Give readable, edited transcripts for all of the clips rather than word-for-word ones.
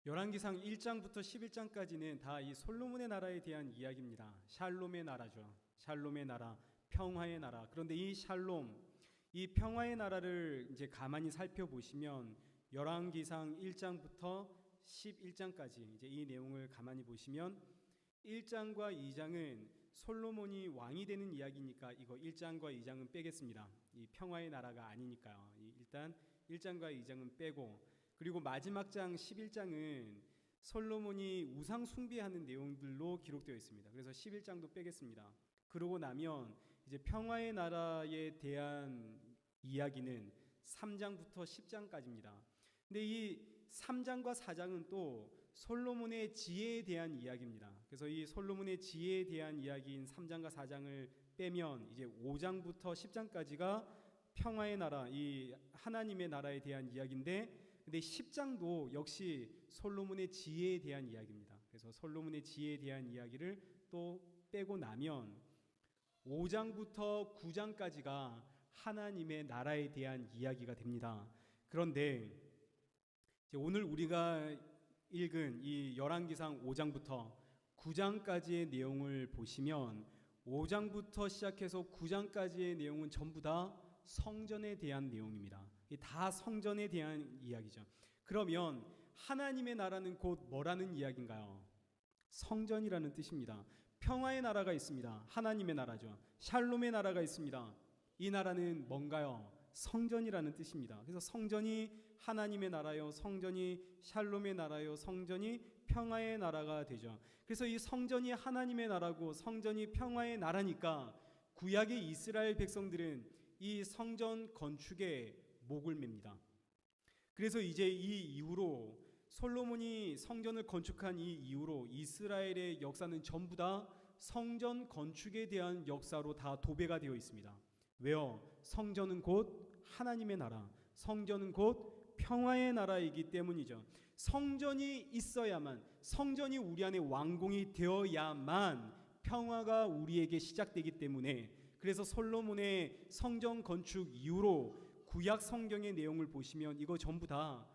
열왕기상 1장부터 11장까지는 다 이 솔로몬의 나라에 대한 이야기입니다. 샬롬의 나라죠. 샬롬의 나라, 평화의 나라. 그런데 이 샬롬, 이 평화의 나라를 이제 가만히 살펴보시면 열왕기상 1장부터 11장까지 이제 이 내용을 가만히 보시면 1장과 2장은 솔로몬이 왕이 되는 이야기니까 이거 1장과 2장은 빼겠습니다. 이 평화의 나라가 아니니까요. 일단 1장과 2장은 빼고, 그리고 마지막 장 11장은 솔로몬이 우상 숭배하는 내용들로 기록되어 있습니다. 그래서 11장도 빼겠습니다. 그러고 나면 이제 평화의 나라에 대한 이야기는 3장부터 10장까지입니다. 근데 이 3장과 4장은 또 솔로몬의 지혜에 대한 이야기입니다. 그래서 이 솔로몬의 지혜에 대한 이야기인 3장과 4장을 빼면 이제 5장부터 10장까지가 평화의 나라, 이 하나님의 나라에 대한 이야기인데, 근데 10장도 역시 솔로몬의 지혜에 대한 이야기입니다. 그래서 솔로몬의 지혜에 대한 이야기를 또 빼고 나면 5장부터 9장까지가 하나님의 나라에 대한 이야기가 됩니다. 그런데 이제 오늘 우리가 읽은 이 열왕기상 5장부터 9장까지의 내용을 보시면 5장부터 시작해서 9장까지의 내용은 전부 다 성전에 대한 내용입니다. 다 성전에 대한 이야기죠. 그러면 하나님의 나라는 곧 뭐라는 이야기인가요? 성전이라는 뜻입니다. 평화의 나라가 있습니다. 하나님의 나라죠. 샬롬의 나라가 있습니다. 이 나라는 뭔가요? 성전이라는 뜻입니다. 그래서 성전이 하나님의 나라요, 성전이 샬롬의 나라요, 성전이 평화의 나라가 되죠. 그래서 이 성전이 하나님의 나라고 성전이 평화의 나라니까 구약의 이스라엘 백성들은 이 성전 건축에 목을 맵니다. 그래서 이제 이 이후로 솔로몬이 성전을 건축한 이 이후로 이스라엘의 역사는 전부 다 성전 건축에 대한 역사로 다 도배가 되어 있습니다. 왜요? 성전은 곧 하나님의 나라, 성전은 곧 평화의 나라이기 때문이죠. 성전이 있어야만, 성전이 우리 안에 완공이 되어야만 평화가 우리에게 시작되기 때문에, 그래서 솔로몬의 성전 건축 이후로 구약 성경의 내용을 보시면 이거 전부 다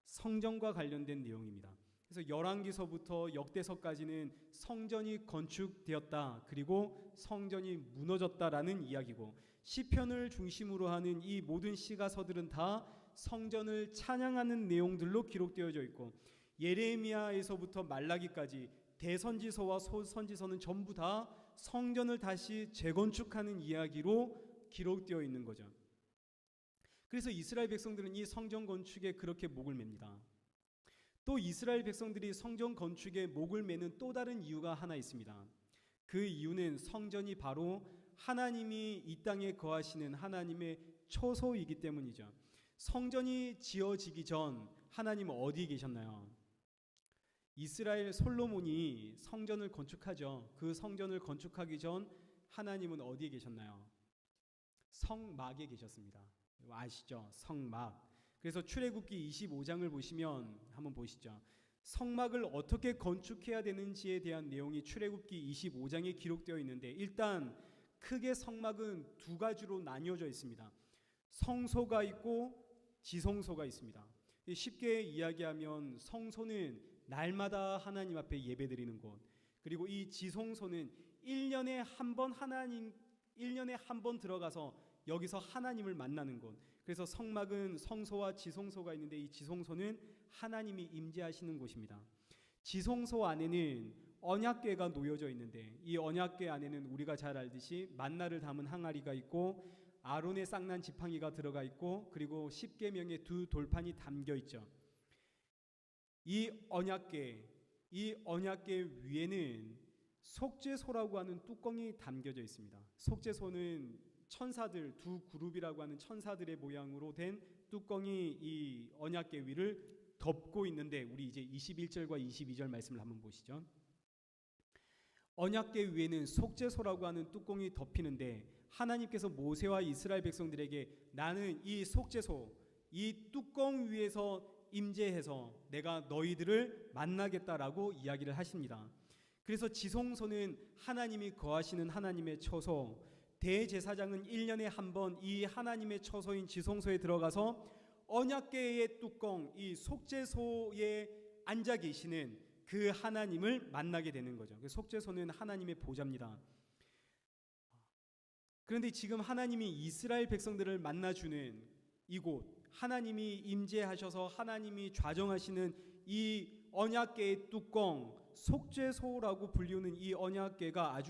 성전과 관련된 내용입니다. 그래서 열왕기서부터 역대서까지는 성전이 건축되었다, 그리고 성전이 무너졌다라는 이야기고, 시편을 중심으로 하는 이 모든 시가서들은 다 성전을 찬양하는 내용들로 기록되어져 있고, 예레미야에서부터 말라기까지 대선지서와 소선지서는 전부 다 성전을 다시 재건축하는 이야기로 기록되어 있는 거죠. 그래서 이스라엘 백성들은 이 성전 건축에 그렇게 목을 맵니다. 또 이스라엘 백성들이 성전 건축에 목을 매는 또 다른 이유가 하나 있습니다. 그 이유는 성전이 바로 하나님이 이 땅에 거하시는 하나님의 처소이기 때문이죠. 성전이 지어지기 전 하나님은 어디에 계셨나요? 이스라엘 솔로몬이 성전을 건축하죠. 그 성전을 건축하기 전 하나님은 어디에 계셨나요? 성막에 계셨습니다. 아시죠? 성막. 그래서 출애굽기 25장을 보시면 한번 보시죠. 성막을 어떻게 건축해야 되는지에 대한 내용이 출애굽기 25장에 기록되어 있는데, 일단 크게 성막은 두 가지로 나뉘어져 있습니다. 성소가 있고 지성소가 있습니다. 쉽게 이야기하면 성소는 날마다 하나님 앞에 예배드리는 곳, 그리고 이 지성소는 1년에 한 번 들어가서 여기서 하나님을 만나는 곳. 그래서 성막은 성소와 지성소가 있는데, 이 지성소는 하나님이 임재하시는 곳입니다. 지성소 안에는 언약궤가 놓여져 있는데, 이 언약궤 안에는 우리가 잘 알듯이 만나를 담은 항아리가 있고 아론의 쌍난 지팡이가 들어가 있고, 그리고 십계명의 두 돌판이 담겨 있죠. 이 언약궤 위에는 속죄소라고 하는 뚜껑이 담겨져 있습니다. 속죄소는 천사들, 두 그룹이라고 하는 천사들의 모양으로 된 뚜껑이 이 언약궤 위를 덮고 있는데, 우리 이제 21절과 22절 말씀을 한번 보시죠. 언약궤 위에는 속죄소라고 하는 뚜껑이 덮이는데, 하나님께서 모세와 이스라엘 백성들에게 나는 이 속죄소, 이 뚜껑 위에서 임재해서 내가 너희들을 만나겠다라고 이야기를 하십니다. 그래서 지성소는 하나님이 거하시는 하나님의 처소, 대제사장은 1년에 한 번 이 하나님의 처소인 지성소에 들어가서 언약궤의 뚜껑, 이 속죄소의 앉아 계시는 그 하나님을 만나게 되는 거죠. 속죄소는 하나님의 보좌입니다. 그런데 지금 하나님이 이스라엘 백성들을 만나주는 이곳, 하나님이 임재하셔서 하나님이 좌정하시는 이 언약궤의 뚜껑, 속죄소라고 불리우는 이 언약궤가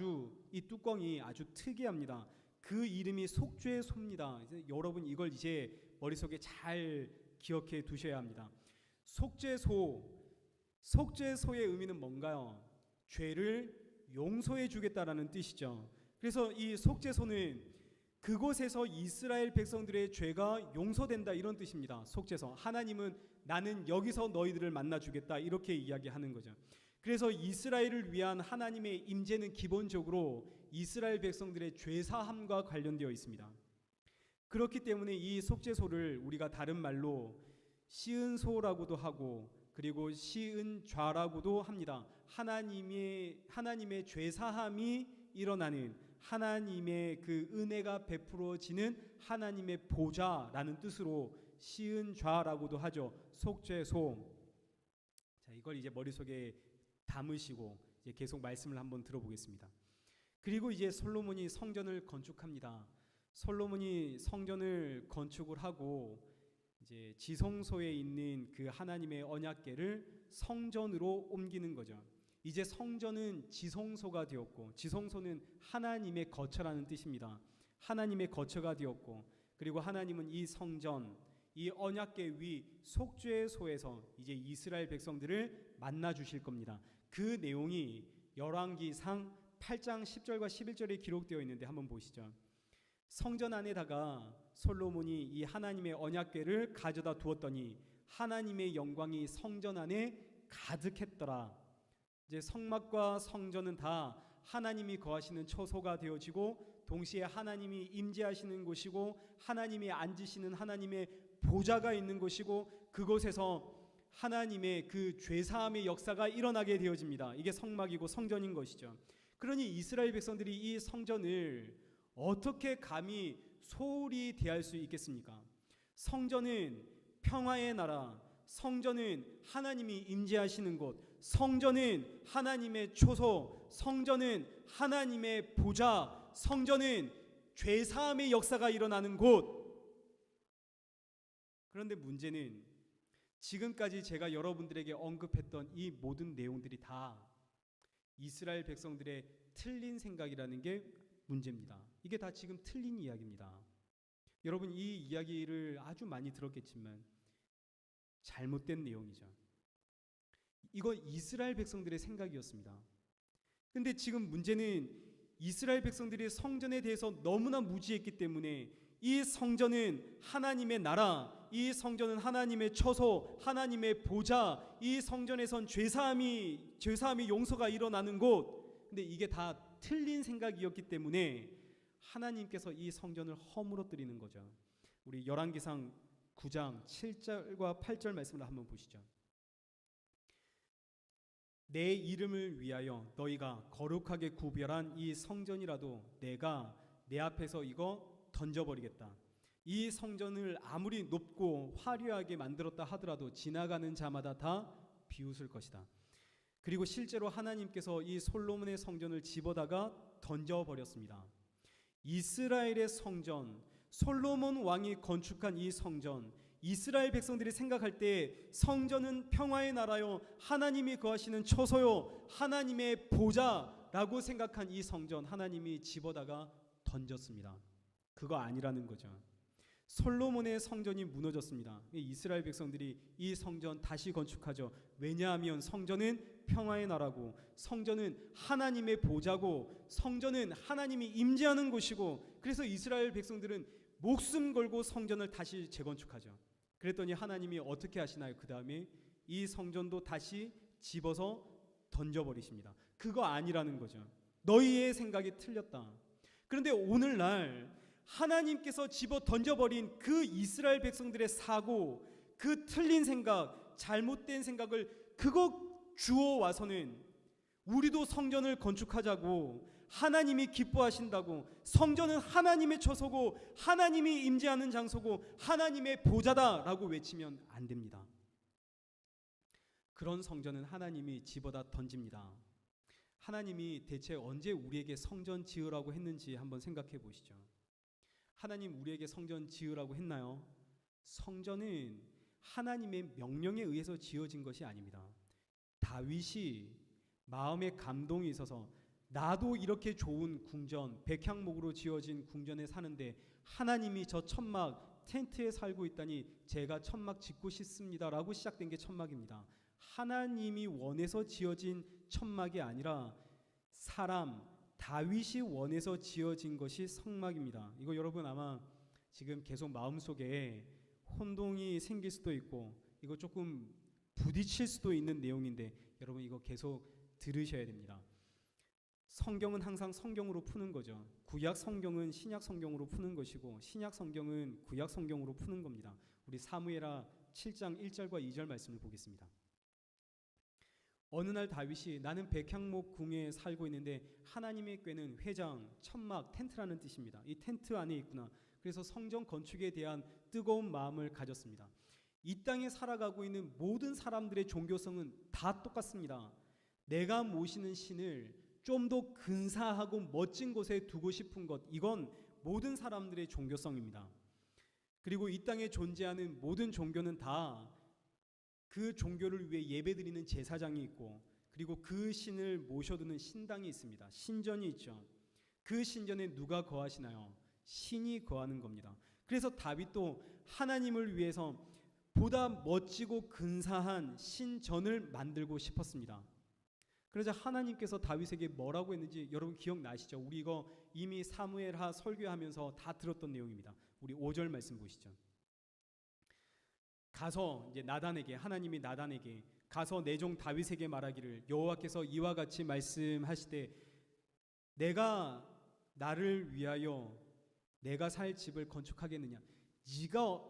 이 뚜껑이 아주 특이합니다. 그 이름이 속죄소입니다. 여러분 이걸 이제 머릿속에 잘 기억해 두셔야 합니다. 속죄소의 의미는 뭔가요? 죄를 용서해 주겠다라는 뜻이죠. 그래서 이 속죄소는 그곳에서 이스라엘 백성들의 죄가 용서된다 이런 뜻입니다. 속죄소. 하나님은 나는 여기서 너희들을 만나 주겠다 이렇게 이야기하는 거죠. 그래서 이스라엘을 위한 하나님의 임재는 기본적으로 이스라엘 백성들의 죄 사함과 관련되어 있습니다. 그렇기 때문에 이 속죄소를 우리가 다른 말로 시은소라고도 하고 그리고 시은좌라고도 합니다. 하나님의 죄 사함이 일어나는 하나님의 그 은혜가 베풀어지는 하나님의 보좌라는 뜻으로 시은좌라고도 하죠. 속죄소. 자, 이걸 이제 머릿속에 담으시고 이제 계속 말씀을 한번 들어보겠습니다. 그리고 이제 솔로몬이 성전을 건축합니다. 솔로몬이 성전을 건축을 하고 이제 지성소에 있는 그 하나님의 언약궤를 성전으로 옮기는 거죠. 이제 성전은 지성소가 되었고, 지성소는 하나님의 거처라는 뜻입니다. 하나님의 거처가 되었고, 그리고 하나님은 이 성전, 이 언약궤 위 속죄소에서 이제 이스라엘 백성들을 만나 주실 겁니다. 그 내용이 열왕기상 8장 10절과 11절에 기록되어 있는데 한번 보시죠. 성전 안에다가 솔로몬이 이 하나님의 언약궤를 가져다 두었더니 하나님의 영광이 성전 안에 가득했더라. 이제 성막과 성전은 다 하나님이 거하시는 처소가 되어지고 동시에 하나님이 임재하시는 곳이고 하나님이 앉으시는 하나님의 보좌가 있는 곳이고 그곳에서 하나님의 그 죄사함의 역사가 일어나게 되어집니다. 이게 성막이고 성전인 것이죠. 그러니 이스라엘 백성들이 이 성전을 어떻게 감히 소홀히 대할 수 있겠습니까? 성전은 평화의 나라, 성전은 하나님이 임재하시는 곳, 성전은 하나님의 초소, 성전은 하나님의 보좌, 성전은 죄사함의 역사가 일어나는 곳. 그런데 문제는 지금까지 제가 여러분들에게 언급했던 이 모든 내용들이 다 이스라엘 백성들의 틀린 생각이라는 게 문제입니다. 이게 다 지금 틀린 이야기입니다. 여러분 이 이야기를 아주 많이 들었겠지만 잘못된 내용이죠. 이거 이스라엘 백성들의 생각이었습니다. 근데 지금 문제는 이스라엘 백성들이 성전에 대해서 너무나 무지했기 때문에 이 성전은 하나님의 나라, 이 성전은 하나님의 처소, 하나님의 보좌, 이 성전에선 죄사함이 용서가 일어나는 곳. 근데 이게 다 틀린 생각이었기 때문에 하나님께서 이 성전을 허물어뜨리는 거죠. 우리 열왕기상 9장 7절과 8절 말씀을 한번 보시죠. 내 이름을 위하여 너희가 거룩하게 구별한 이 성전이라도 내가 내 앞에서 이거 던져버리겠다. 이 성전을 아무리 높고 화려하게 만들었다 하더라도 지나가는 자마다 다 비웃을 것이다. 그리고 실제로 하나님께서 이 솔로몬의 성전을 집어다가 던져버렸습니다. 이스라엘의 성전, 솔로몬 왕이 건축한 이 성전, 이스라엘 백성들이 생각할 때 성전은 평화의 나라요, 하나님이 거하시는 처소요, 하나님의 보좌라고 생각한 이 성전 하나님이 집어다가 던졌습니다. 그거 아니라는 거죠. 솔로몬의 성전이 무너졌습니다. 이스라엘 백성들이 이 성전 다시 건축하죠. 왜냐하면 성전은 평화의 나라고, 성전은 하나님의 보좌고, 성전은 하나님이 임재하는 곳이고, 그래서 이스라엘 백성들은 목숨 걸고 성전을 다시 재건축하죠. 그랬더니 하나님이 어떻게 하시나요? 그 다음에 이 성전도 다시 집어서 던져버리십니다. 그거 아니라는 거죠. 너희의 생각이 틀렸다. 그런데 오늘날 하나님께서 집어 던져버린 그 이스라엘 백성들의 사고, 그 틀린 생각, 잘못된 생각을 그거 주워 와서는 우리도 성전을 건축하자고, 하나님이 기뻐하신다고, 성전은 하나님의 처소고 하나님이 임재하는 장소고 하나님의 보좌다라고 외치면 안 됩니다. 그런 성전은 하나님이 집어다 던집니다. 하나님이 대체 언제 우리에게 성전 지으라고 했는지 한번 생각해 보시죠. 하나님 우리에게 성전 지으라고 했나요? 성전은 하나님의 명령에 의해서 지어진 것이 아닙니다. 다윗이 마음에 감동이 있어서 나도 이렇게 좋은 궁전, 백향목으로 지어진 궁전에 사는데 하나님이 저 천막 텐트에 살고 있다니 제가 천막 짓고 싶습니다라고 시작된 게 천막입니다. 하나님이 원해서 지어진 천막이 아니라 사람 다윗이 원해서 지어진 것이 성막입니다. 이거 여러분 아마 지금 계속 마음속에 혼동이 생길 수도 있고 이거 조금 부딪힐 수도 있는 내용인데 여러분 이거 계속 들으셔야 됩니다. 성경은 항상 성경으로 푸는 거죠. 구약 성경은 신약 성경으로 푸는 것이고 신약 성경은 구약 성경으로 푸는 겁니다. 우리 사무엘하 7장 1절과 2절 말씀을 보겠습니다. 어느 날 다윗이 나는 백향목 궁에 살고 있는데 하나님의 궤는 회장, 천막, 텐트라는 뜻입니다. 이 텐트 안에 있구나. 그래서 성전 건축에 대한 뜨거운 마음을 가졌습니다. 이 땅에 살아가고 있는 모든 사람들의 종교성은 다 똑같습니다. 내가 모시는 신을 좀 더 근사하고 멋진 곳에 두고 싶은 것, 이건 모든 사람들의 종교성입니다. 그리고 이 땅에 존재하는 모든 종교는 다 그 종교를 위해 예배드리는 제사장이 있고 그리고 그 신을 모셔두는 신당이 있습니다. 신전이 있죠. 그 신전에 누가 거하시나요? 신이 거하는 겁니다. 그래서 다윗도 하나님을 위해서 보다 멋지고 근사한 신전을 만들고 싶었습니다. 그러자 하나님께서 다윗에게 뭐라고 했는지 여러분 기억나시죠? 우리 이거 이미 사무엘하 설교하면서 다 들었던 내용입니다. 우리 5절 말씀 보시죠. 가서 이제 나단에게 하나님이 나단에게 가서 내 종 다윗에게 말하기를 여호와께서 이와 같이 말씀하시되 내가 나를 위하여 내가 살 집을 건축하겠느냐? 네가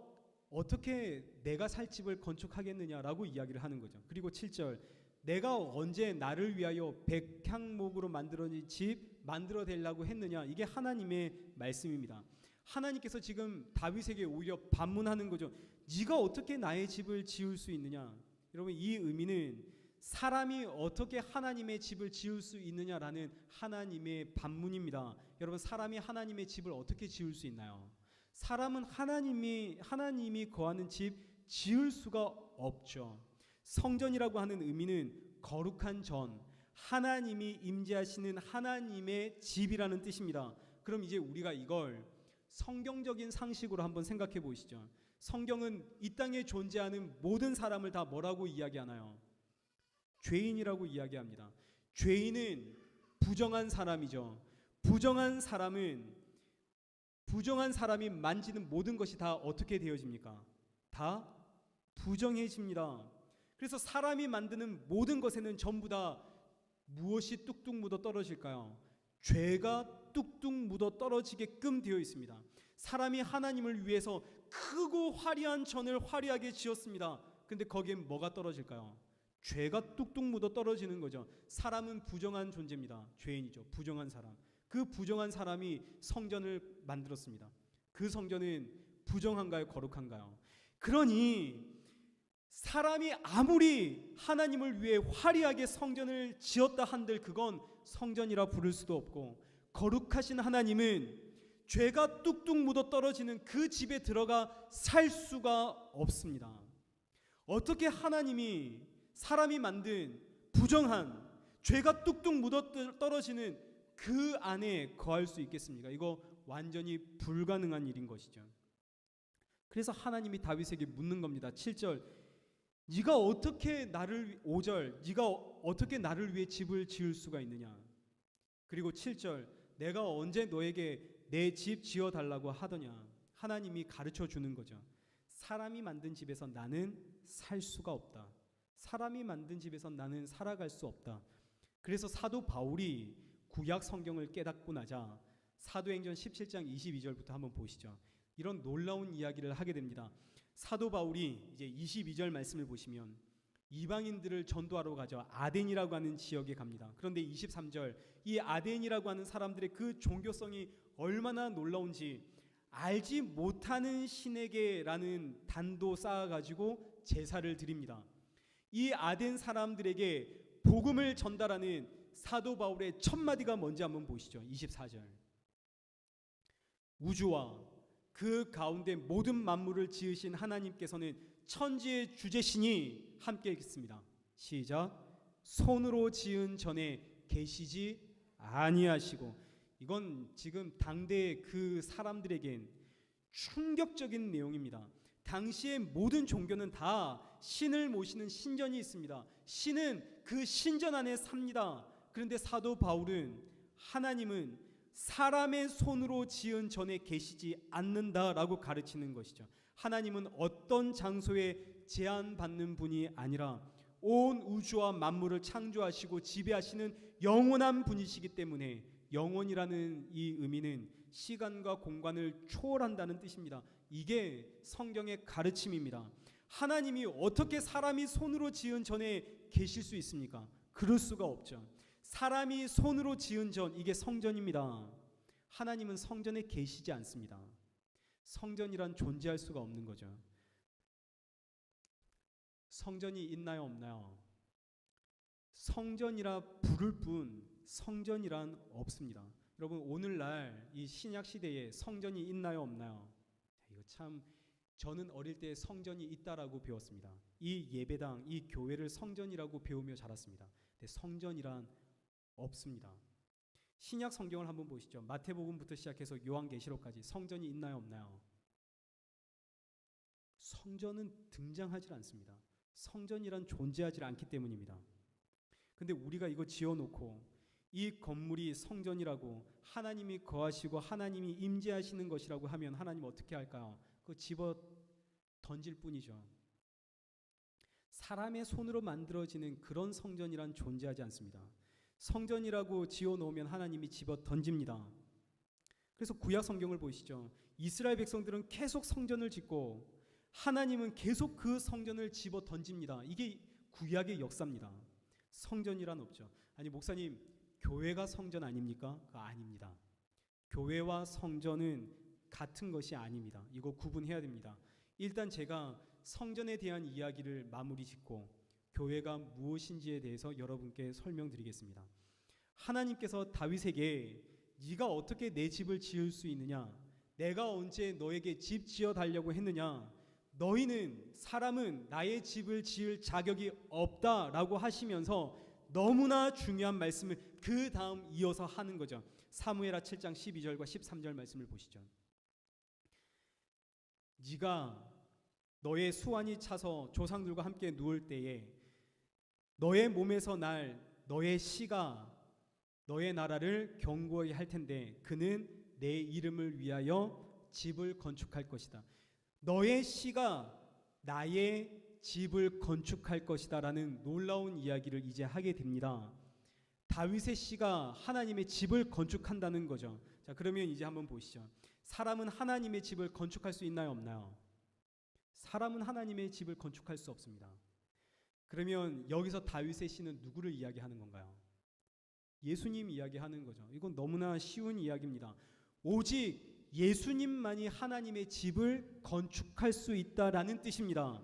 어떻게 내가 살 집을 건축하겠느냐라고 이야기를 하는 거죠. 그리고 7절 내가 언제 나를 위하여 백향목으로 만들어진 집 만들어내려고 했느냐? 이게 하나님의 말씀입니다. 하나님께서 지금 다윗에게 오히려 반문하는 거죠. 네가 어떻게 나의 집을 지을 수 있느냐? 여러분 이 의미는 사람이 어떻게 하나님의 집을 지을 수 있느냐라는 하나님의 반문입니다. 여러분 사람이 하나님의 집을 어떻게 지을 수 있나요? 사람은 하나님이 거하는 집 지을 수가 없죠. 성전이라고 하는 의미는 거룩한 전, 하나님이 임재하시는 하나님의 집이라는 뜻입니다. 그럼 이제 우리가 이걸 성경적인 상식으로 한번 생각해 보시죠. 성경은 이 땅에 존재하는 모든 사람을 다 뭐라고 이야기하나요? 죄인이라고 이야기합니다. 죄인은 부정한 사람이죠. 부정한 사람이 만지는 모든 것이 다 어떻게 되어집니까? 다 부정해집니다. 그래서 사람이 만드는 모든 것에는 전부 다 무엇이 뚝뚝 묻어 떨어질까요? 죄가 뚝뚝 묻어 떨어지게끔 되어 있습니다. 사람이 하나님을 위해서 크고 화려한 전을 화려하게 지었습니다. 근데 거기엔 뭐가 떨어질까요? 죄가 뚝뚝 묻어 떨어지는 거죠. 사람은 부정한 존재입니다. 죄인이죠. 부정한 사람. 그 부정한 사람이 성전을 만들었습니다. 그 성전은 부정한가요? 거룩한가요? 그러니 사람이 아무리 하나님을 위해 화려하게 성전을 지었다 한들 그건 성전이라 부를 수도 없고 거룩하신 하나님은 죄가 뚝뚝 묻어 떨어지는 그 집에 들어가 살 수가 없습니다. 어떻게 하나님이 사람이 만든 부정한 죄가 뚝뚝 묻어 떨어지는 그 안에 거할 수 있겠습니까? 이거 완전히 불가능한 일인 것이죠. 그래서 하나님이 다윗에게 묻는 겁니다. 7절 5절 네가 어떻게 나를 위해 집을 지을 수가 있느냐? 그리고 7절 내가 언제 너에게 내 집 지어달라고 하더냐? 하나님이 가르쳐 주는 거죠. 사람이 만든 집에서 나는 살 수가 없다. 사람이 만든 집에서 나는 살아갈 수 없다. 그래서 사도 바울이 구약 성경을 깨닫고 나자 사도행전 17장 22절부터 한번 보시죠. 이런 놀라운 이야기를 하게 됩니다. 사도 바울이 이제 22절 말씀을 보시면 이방인들을 전도하러 가죠. 아덴이라고 하는 지역에 갑니다. 그런데 23절 이 아덴이라고 하는 사람들의 그 종교성이 얼마나 놀라운지 알지 못하는 신에게라는 단도 쌓아가지고 제사를 드립니다. 이 아덴 사람들에게 복음을 전달하는 사도 바울의 첫 마디가 뭔지 한번 보시죠. 24절. 우주와 그 가운데 모든 만물을 지으신 하나님께서는 천지의 주제신이 함께 있습니다. 시작. 손으로 지은 전에 계시지 아니하시고. 이건 지금 당대의 그 사람들에겐 충격적인 내용입니다. 당시의 모든 종교는 다 신을 모시는 신전이 있습니다. 신은 그 신전 안에 삽니다. 그런데 사도 바울은 하나님은 사람의 손으로 지은 전에 계시지 않는다라고 가르치는 것이죠. 하나님은 어떤 장소에 제한받는 분이 아니라 온 우주와 만물을 창조하시고 지배하시는 영원한 분이시기 때문에 영원이라는 이 의미는 시간과 공간을 초월한다는 뜻입니다. 이게 성경의 가르침입니다. 하나님이 어떻게 사람이 손으로 지은 전에 계실 수 있습니까? 그럴 수가 없죠. 사람이 손으로 지은 전, 이게 성전입니다. 하나님은 성전에 계시지 않습니다. 성전이란 존재할 수가 없는 거죠. 성전이 있나요, 없나요? 성전이라 부를 뿐 성전이란 없습니다. 여러분, 오늘날 이 신약 시대에 성전이 있나요, 없나요? 이거 참, 저는 어릴 때 성전이 있다라고 배웠습니다. 이 예배당, 이 교회를 성전이라고 배우며 자랐습니다. 근데 성전이란 없습니다. 신약 성경을 한번 보시죠. 마태복음부터 시작해서 요한계시록까지 성전이 있나요, 없나요? 성전은 등장하지 않습니다. 성전이란 존재하지 않기 때문입니다. 근데 우리가 이거 지어놓고 이 건물이 성전이라고, 하나님이 거하시고 하나님이 임재하시는 것이라고 하면 하나님 어떻게 할까요? 그거 집어 던질 뿐이죠. 사람의 손으로 만들어지는 그런 성전이란 존재하지 않습니다. 성전이라고 지어놓으면 하나님이 집어 던집니다. 그래서 구약 성경을 보시죠. 이스라엘 백성들은 계속 성전을 짓고 하나님은 계속 그 성전을 집어 던집니다. 이게 구약의 역사입니다. 성전이란 없죠. 아니, 목사님, 교회가 성전 아닙니까? 그거 아닙니다. 교회와 성전은 같은 것이 아닙니다. 이거 구분해야 됩니다. 일단 제가 성전에 대한 이야기를 마무리 짓고 교회가 무엇인지에 대해서 여러분께 설명드리겠습니다. 하나님께서 다윗에게 네가 어떻게 내 집을 지을 수 있느냐? 내가 언제 너에게 집 지어 달라고 했느냐? 너희는, 사람은 나의 집을 지을 자격이 없다라고 하시면서 너무나 중요한 말씀을 그 다음 이어서 하는 거죠. 사무엘하 7장 12절과 13절 말씀을 보시죠. 네가 너의 수완이 차서 조상들과 함께 누울 때에 너의 몸에서 날 너의 씨가 너의 나라를 견고하게 할 텐데 그는 내 이름을 위하여 집을 건축할 것이다. 너의 씨가 나의 집을 건축할 것이다 라는 놀라운 이야기를 이제 하게 됩니다. 다윗의 씨가 하나님의 집을 건축한다는 거죠. 자, 그러면 이제 한번 보시죠. 사람은 하나님의 집을 건축할 수 있나요, 없나요? 사람은 하나님의 집을 건축할 수 없습니다. 그러면 여기서 다윗의 씨는 누구를 이야기하는 건가요? 예수님 이야기하는 거죠. 이건 너무나 쉬운 이야기입니다. 오직 예수님만이 하나님의 집을 건축할 수 있다라는 뜻입니다.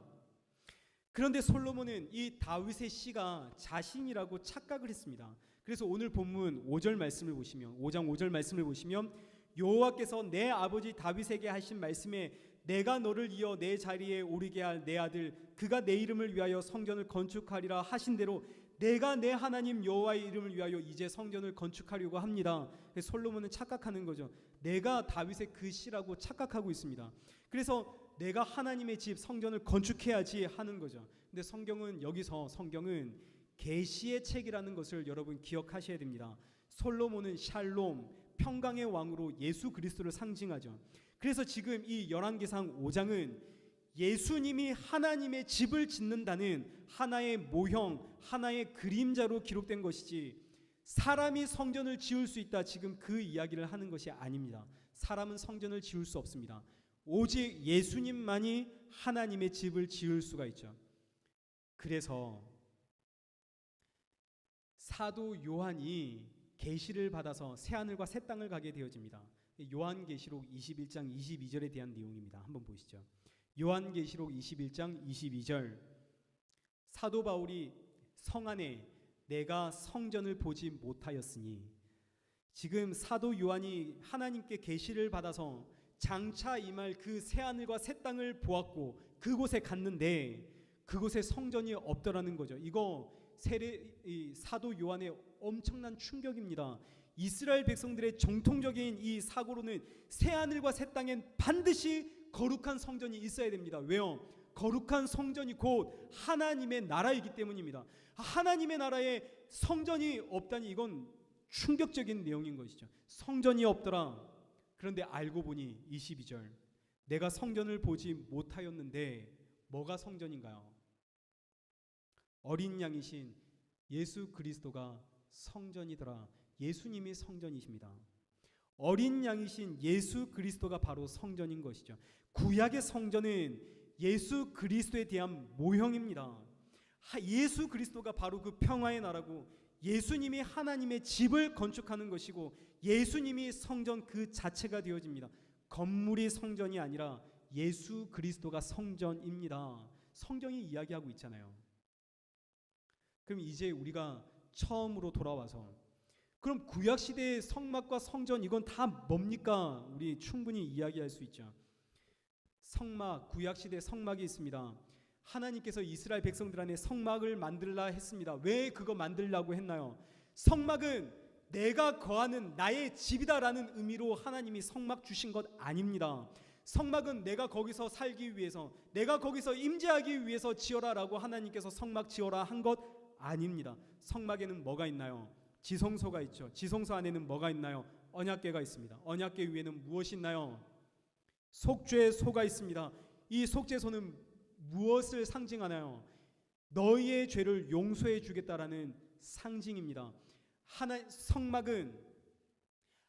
그런데 솔로몬은 이 다윗의 씨가 자신이라고 착각을 했습니다. 그래서 오늘 본문 5절 말씀을 보시면, 5장 5절 말씀을 보시면, 여호와께서 내 아버지 다윗에게 하신 말씀에 내가 너를 이어 내 자리에 오르게 할 내 아들 그가 내 이름을 위하여 성전을 건축하리라 하신 대로 내가 내 하나님 여호와의 이름을 위하여 이제 성전을 건축하려고 합니다. 솔로몬은 착각하는 거죠. 내가 다윗의 그 씨라고 착각하고 있습니다. 그래서 내가 하나님의 집 성전을 건축해야지 하는 거죠. 근데 성경은 계시의 책이라는 것을 여러분 기억하셔야 됩니다. 솔로몬은 샬롬, 평강의 왕으로 예수 그리스도를 상징하죠. 그래서 지금 이 열왕기상 5장은 예수님이 하나님의 집을 짓는다는 하나의 모형, 하나의 그림자로 기록된 것이지 사람이 성전을 지을 수 있다, 지금 그 이야기를 하는 것이 아닙니다. 사람은 성전을 지을 수 없습니다. 오직 예수님만이 하나님의 집을 지을 수가 있죠. 그래서 사도 요한이 계시를 받아서 새하늘과 새 땅을 가게 되어집니다. 요한계시록 21장 22절에 대한 내용입니다. 한번 보시죠. 요한계시록 21장 22절, 사도 바울이 성 안에 내가 성전을 보지 못하였으니, 지금 사도 요한이 하나님께 계시를 받아서 장차 임할 그 새하늘과 새 땅을 보았고 그곳에 갔는데 그곳에 성전이 없더라는 거죠. 이거 사도 요한의 엄청난 충격입니다. 이스라엘 백성들의 정통적인 이 사고로는 새하늘과 새 땅엔 반드시 거룩한 성전이 있어야 됩니다. 왜요? 거룩한 성전이 곧 하나님의 나라이기 때문입니다. 하나님의 나라에 성전이 없다니 이건 충격적인 내용인 것이죠. 성전이 없더라. 그런데 알고 보니 22절, 내가 성전을 보지 못하였는데 뭐가 성전인가요? 어린 양이신 예수 그리스도가 성전이더라. 예수님이 성전이십니다. 어린 양이신 예수 그리스도가 바로 성전인 것이죠. 구약의 성전은 예수 그리스도에 대한 모형입니다. 예수 그리스도가 바로 그 평화의 나라고, 예수님이 하나님의 집을 건축하는 것이고, 예수님이 성전 그 자체가 되어집니다. 건물이 성전이 아니라 예수 그리스도가 성전입니다. 성경이 이야기하고 있잖아요. 그럼 이제 우리가 처음으로 돌아와서, 그럼 구약시대의 성막과 성전 이건 다 뭡니까? 우리 충분히 이야기할 수 있죠. 성막, 구약시대 성막이 있습니다. 하나님께서 이스라엘 백성들 안에 성막을 만들라 했습니다. 왜 그거 만들라고 했나요? 성막은 내가 거하는 나의 집이다라는 의미로 하나님이 성막 주신 것 아닙니다. 성막은 내가 거기서 살기 위해서, 내가 거기서 임재하기 위해서 지어라라고 하나님께서 성막 지어라 한 것 아닙니다. 성막에는 뭐가 있나요? 지성소가 있죠. 지성소 안에는 뭐가 있나요? 언약궤가 있습니다. 언약궤 위에는 무엇이 있나요? 속죄소가 있습니다. 이 속죄소는 무엇을 상징하나요? 너희의 죄를 용서해 주겠다라는 상징입니다. 성막은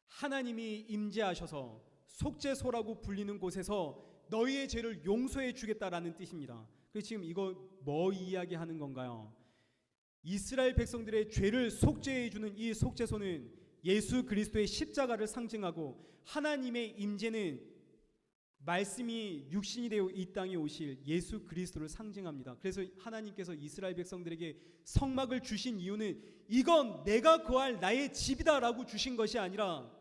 하나님이 임재하셔서 속죄소라고 불리는 곳에서 너희의 죄를 용서해 주겠다라는 뜻입니다. 그래서 지금 이거 뭐 이야기하는 건가요? 이스라엘 백성들의 죄를 속죄해 주는 이 속죄소는 예수 그리스도의 십자가를 상징하고, 하나님의 임재는 말씀이 육신이 되어 이 땅에 오실 예수 그리스도를 상징합니다. 그래서 하나님께서 이스라엘 백성들에게 성막을 주신 이유는 이건 내가 거할 나의 집이다라고 주신 것이 아니라,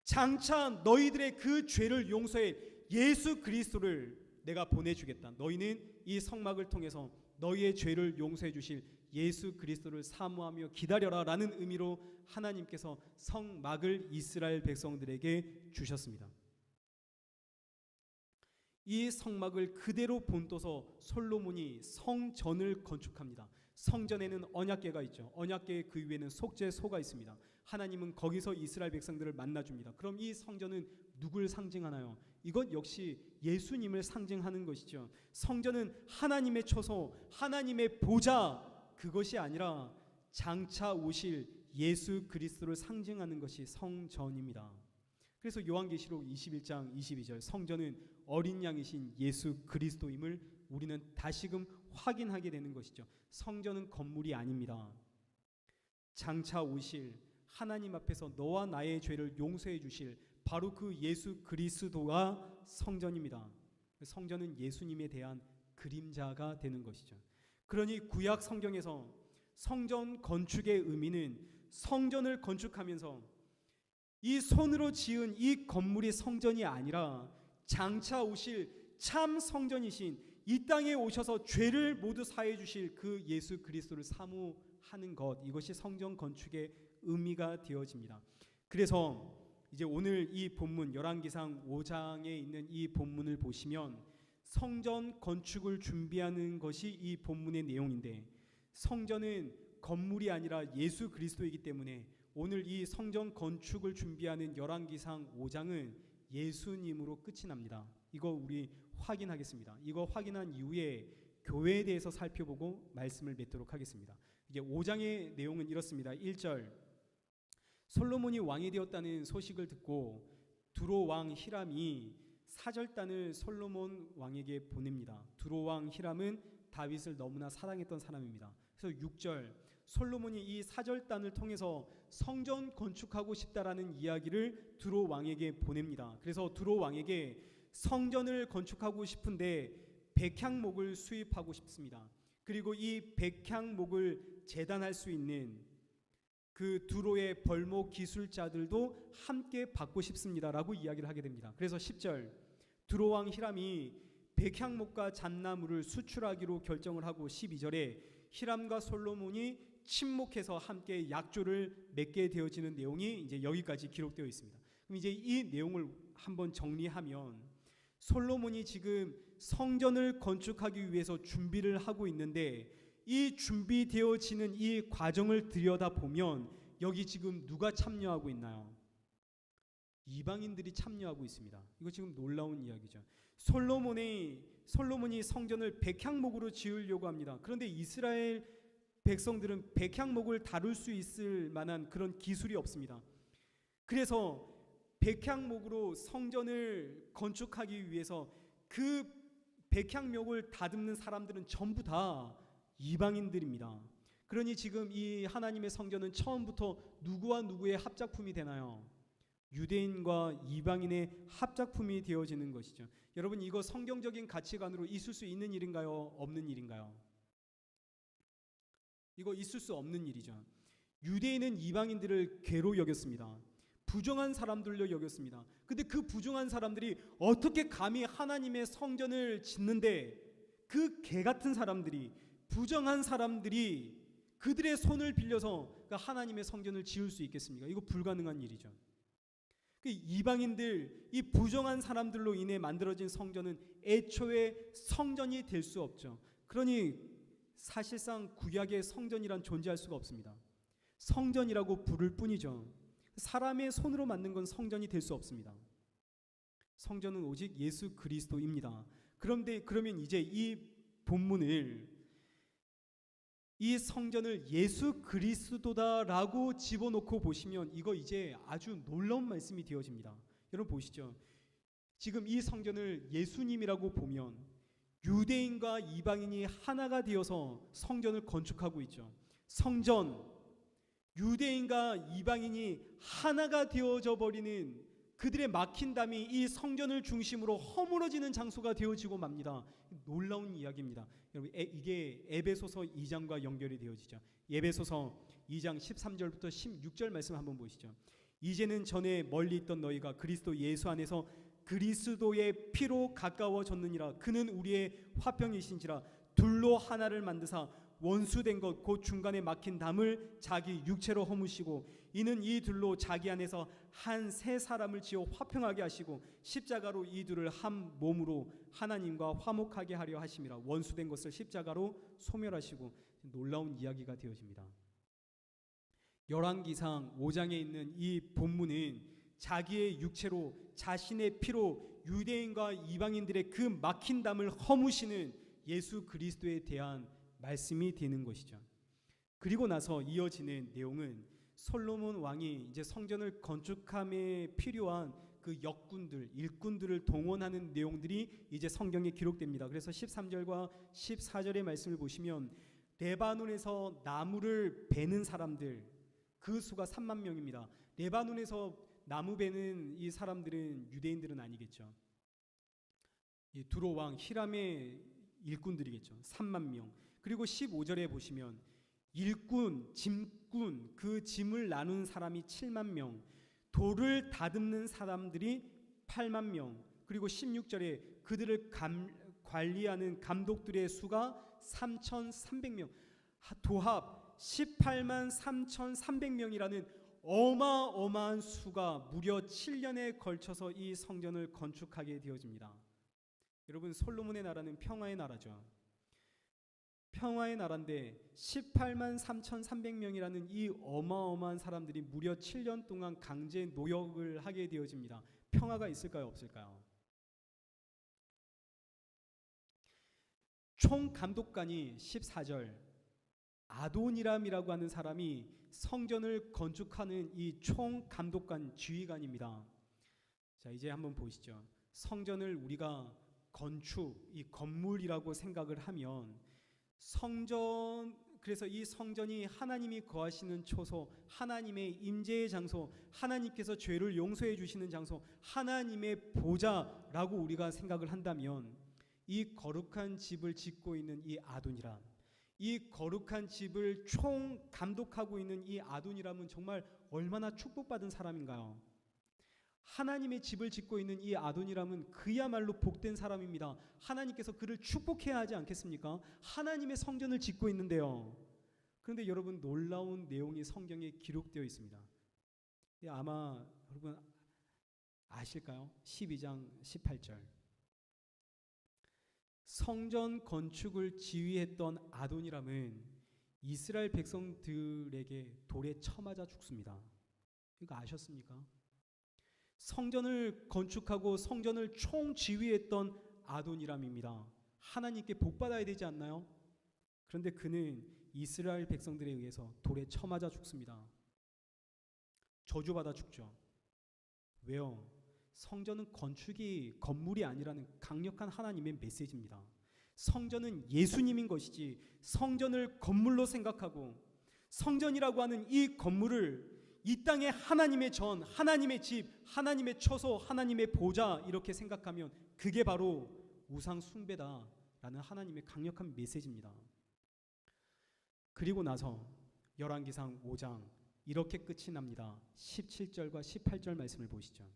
장차 너희들의 그 죄를 용서해 예수 그리스도를 내가 보내주겠다. 너희는 이 성막을 통해서 너희의 죄를 용서해 주실 예수 그리스도를 사모하며 기다려라 라는 의미로 하나님께서 성막을 이스라엘 백성들에게 주셨습니다. 이 성막을 그대로 본떠서 솔로몬이 성전을 건축합니다. 성전에는 언약궤가 있죠. 언약궤 그 위에는 속죄소가 있습니다. 하나님은 거기서 이스라엘 백성들을 만나줍니다. 그럼 이 성전은 누굴 상징하나요? 이것 역시 예수님을 상징하는 것이죠. 성전은 하나님의 처소, 하나님의 보좌, 그것이 아니라 장차 오실 예수 그리스도를 상징하는 것이 성전입니다. 그래서 요한계시록 21장 22절, 성전은 어린 양이신 예수 그리스도임을 우리는 다시금 확인하게 되는 것이죠. 성전은 건물이 아닙니다. 장차 오실 하나님 앞에서 너와 나의 죄를 용서해 주실 바로 그 예수 그리스도가 성전입니다. 성전은 예수님에 대한 그림자가 되는 것이죠. 그러니 구약 성경에서 성전 건축의 의미는 성전을 건축하면서 이 손으로 지은 이 건물이 성전이 아니라 장차 오실 참 성전이신 이 땅에 오셔서 죄를 모두 사해 주실 그 예수 그리스도를 사모하는 것, 이것이 성전 건축의 의미가 되어집니다. 그래서 이제 오늘 이 본문 열왕기상 5장에 있는 이 본문을 보시면 성전 건축을 준비하는 것이 이 본문의 내용인데, 성전은 건물이 아니라 예수 그리스도이기 때문에 오늘 이 성전 건축을 준비하는 열왕기상 5장은 예수님으로 끝이 납니다. 이거 우리 확인하겠습니다. 이거 확인한 이후에 교회에 대해서 살펴보고 말씀을 맺도록 하겠습니다. 이제 5장의 내용은 이렇습니다. 1절, 솔로몬이 왕이 되었다는 소식을 듣고 두로 왕 히람이 사절단을 솔로몬 왕에게 보냅니다. 두로 왕 히람은 다윗을 너무나 사랑했던 사람입니다. 그래서 6절, 솔로몬이 이 사절단을 통해서 성전 건축하고 싶다라는 이야기를 두로 왕에게 보냅니다. 그래서 두로 왕에게 성전을 건축하고 싶은데 백향목을 수입하고 싶습니다. 그리고 이 백향목을 재단할 수 있는 그 두로의 벌목 기술자들도 함께 받고 싶습니다라고 이야기를 하게 됩니다. 그래서 10절 두로 왕 히람이 백향목과 잣나무를 수출하기로 결정을 하고 12절에 히람과 솔로몬이 친목해서 함께 약조를 맺게 되어지는 내용이 이제 여기까지 기록되어 있습니다. 그럼 이제 이 내용을 한번 정리하면 솔로몬이 지금 성전을 건축하기 위해서 준비를 하고 있는데 이 준비되어지는 이 과정을 들여다보면 여기 지금 누가 참여하고 있나요? 이방인들이 참여하고 있습니다. 이거 지금 놀라운 이야기죠. 솔로몬이 성전을 백향목으로 지으려고 합니다. 그런데 이스라엘 백성들은 백향목을 다룰 수 있을 만한 그런 기술이 없습니다. 그래서 백향목으로 성전을 건축하기 위해서 그 백향목을 다듬는 사람들은 전부 다 이방인들입니다. 그러니 지금 이 하나님의 성전은 처음부터 누구와 누구의 합작품이 되나요? 유대인과 이방인의 합작품이 되어지는 것이죠. 여러분, 이거 성경적인 가치관으로 있을 수 있는 일인가요? 없는 일인가요? 이거 있을 수 없는 일이죠. 유대인은 이방인들을 괴로 여겼습니다. 부정한 사람들로 여겼습니다. 근데 그 부정한 사람들이 어떻게 감히 하나님의 성전을 짓는데 그 개 같은 사람들이, 부정한 사람들이 그들의 손을 빌려서 하나님의 성전을 지을 수 있겠습니까? 이거 불가능한 일이죠. 이방인들, 이 부정한 사람들로 인해 만들어진 성전은 애초에 성전이 될 수 없죠. 그러니 사실상 구약의 성전이란 존재할 수가 없습니다. 성전이라고 부를 뿐이죠. 사람의 손으로 만든 건 성전이 될 수 없습니다. 성전은 오직 예수 그리스도입니다. 그러면 이제 이 본문을, 이 성전을 예수 그리스도다라고 집어넣고 보시면 이거 이제 아주 놀라운 말씀이 되어집니다. 여러분 보시죠. 지금 이 성전을 예수님이라고 보면 유대인과 이방인이 하나가 되어서 성전을 건축하고 있죠. 성전, 유대인과 이방인이 하나가 되어져 버리는 그들의 막힌 담이 이 성전을 중심으로 허물어지는 장소가 되어지고 맙니다. 놀라운 이야기입니다. 여러분, 이게 에베소서 2장과 연결이 되어지죠. 에베소서 2장 13절부터 16절 말씀 한번 보시죠. 이제는 전에 멀리 있던 너희가 그리스도 예수 안에서 그리스도의 피로 가까워졌느니라. 그는 우리의 화평이신지라. 둘로 하나를 만드사 원수된 것 곧 중간에 막힌 담을 자기 육체로 허무시고 이는 이 둘로 자기 안에서 한 새 사람을 지어 화평하게 하시고 십자가로 이 둘을 한 몸으로 하나님과 화목하게 하려 하심이라. 원수된 것을 십자가로 소멸하시고. 놀라운 이야기가 되어집니다. 열왕기상 5장에 있는 이 본문은 자기의 육체로, 자신의 피로 유대인과 이방인들의 그 막힌 담을 허무시는 예수 그리스도에 대한 말씀이 되는 것이죠. 그리고 나서 이어지는 내용은 솔로몬 왕이 이제 성전을 건축함에 필요한 그 역군들, 일꾼들을 동원하는 내용들이 이제 성경에 기록됩니다. 그래서 13절과 14절의 말씀을 보시면 레바논에서 나무를 베는 사람들, 그 수가 3만 명입니다. 레바논에서 나무 베는 이 사람들은 유대인들은 아니겠죠. 이 두로 왕 히람의 일꾼들이겠죠. 3만 명. 그리고 15절에 보시면 일꾼, 짐꾼, 그 짐을 나눈 사람이 7만 명, 돌을 다듬는 사람들이 8만 명, 그리고 16절에 그들을 관리하는 감독들의 수가 3,300명, 도합 18만 3,300명이라는 어마어마한 수가 무려 7년에 걸쳐서 이 성전을 건축하게 되어집니다. 여러분, 솔로몬의 나라는 평화의 나라죠. 평화의 나라인데 18만 3,300명이라는 이 어마어마한 사람들이 무려 7년 동안 강제 노역을 하게 되어집니다. 평화가 있을까요, 없을까요? 총감독관이 14절 아도니람이라고 하는 사람이 성전을 건축하는 이 총감독관 지휘관입니다. 자, 이제 한번 보시죠. 성전을 우리가 건축, 이 건물이라고 생각을 하면 성전, 그래서 이 성전이 하나님이 거하시는 초소, 하나님의 임재의 장소, 하나님께서 죄를 용서해 주시는 장소, 하나님의 보좌라고 우리가 생각을 한다면 이 거룩한 집을 짓고 있는 이 아도니람, 이 거룩한 집을 총 감독하고 있는 이 아돈이람은 정말 얼마나 축복받은 사람인가요? 하나님의 집을 짓고 있는 이 아돈이람은 그야말로 복된 사람입니다. 하나님께서 그를 축복해야 하지 않겠습니까? 하나님의 성전을 짓고 있는데요. 그런데 여러분, 놀라운 내용이 성경에 기록되어 있습니다. 아마 여러분 아실까요? 12장 18절. 성전 건축을 지휘했던 아돈이람은 이스라엘 백성들에게 돌에 쳐맞아 죽습니다. 이거 아셨습니까? 성전을 건축하고 성전을 총지휘했던 아돈이람입니다. 하나님께 복받아야 되지 않나요? 그런데 그는 이스라엘 백성들에 의해서 돌에 쳐맞아 죽습니다. 저주받아 죽죠. 왜요? 성전은 건물이 아니라는 강력한 하나님의 메시지입니다. 성전은 예수님인 것이지, 성전을 건물로 생각하고 성전이라고 하는 이 건물을 이 땅에 하나님의 전, 하나님의 집, 하나님의 처소, 하나님의 보좌 이렇게 생각하면 그게 바로 우상 숭배다라는 하나님의 강력한 메시지입니다. 그리고 나서 열왕기상 5장 이렇게 끝이 납니다. 17절과 18절 말씀을 보시죠.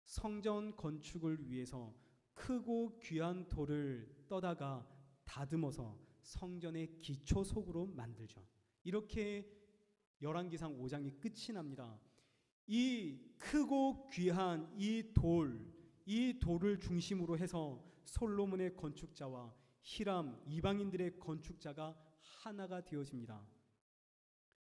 성전 건축을 위해서 크고 귀한 돌을 떠다가 다듬어서 성전의 기초석으로 만들죠. 이렇게 열왕기상 5장이 끝이 납니다. 이 크고 귀한 이 돌을 중심으로 해서 솔로몬의 건축자와 히람 이방인들의 건축자가 하나가 되어집니다.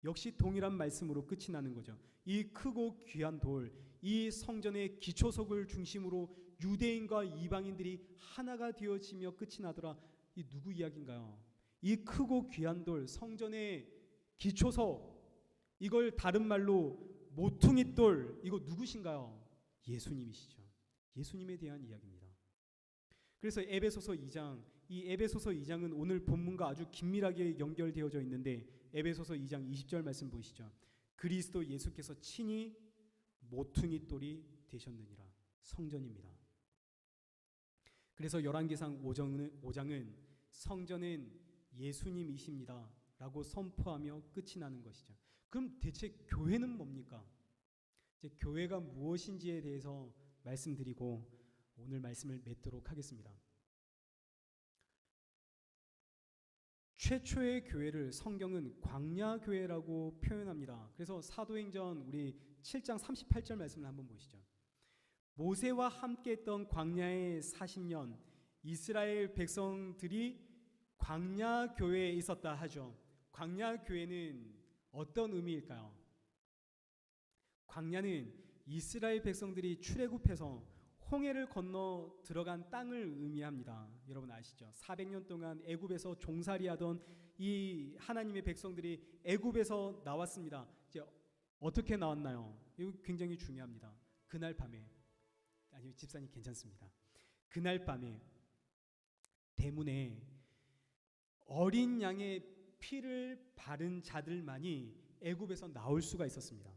역시 동일한 말씀으로 끝이 나는 거죠. 이 크고 귀한 돌, 이 성전의 기초석을 중심으로 유대인과 이방인들이 하나가 되어지며 끝이 나더라. 이 누구 이야기인가요? 이 크고 귀한 돌, 성전의 기초석, 이걸 다른 말로 모퉁이 돌, 이거 누구신가요? 예수님이시죠. 예수님에 대한 이야기입니다. 그래서 에베소서 2장, 이 에베소서 2장은 오늘 본문과 아주 긴밀하게 연결되어져 있는데 에베소서 2장 20절 말씀 보시죠. 그리스도 예수께서 친히 모퉁이 돌이 되셨느니라. 성전입니다. 그래서 열왕기상 5장은 성전은 예수님이십니다 라고 선포하며 끝이 나는 것이죠. 그럼 대체 교회는 뭡니까? 이제 교회가 무엇인지에 대해서 말씀드리고 오늘 말씀을 맺도록 하겠습니다. 최초의 교회를 성경은 광야교회라고 표현합니다. 그래서 사도행전 우리 7장 38절 말씀을 한번 보시죠. 모세와 함께 했던 광야의 40년, 이스라엘 백성들이 광야교회에 있었다 하죠. 광야교회는 어떤 의미일까요? 광야는 이스라엘 백성들이 출애굽해서 홍해를 건너 들어간 땅을 의미합니다. 여러분 아시죠? 400년 동안 애굽에서 종살이하던 이 하나님의 백성들이 애굽에서 나왔습니다. 이제 어떻게 나왔나요? 이거 굉장히 중요합니다. 그날 밤에, 아니 집사님 괜찮습니다. 그날 밤에 대문에 어린 양의 피를 바른 자들만이 애굽에서 나올 수가 있었습니다.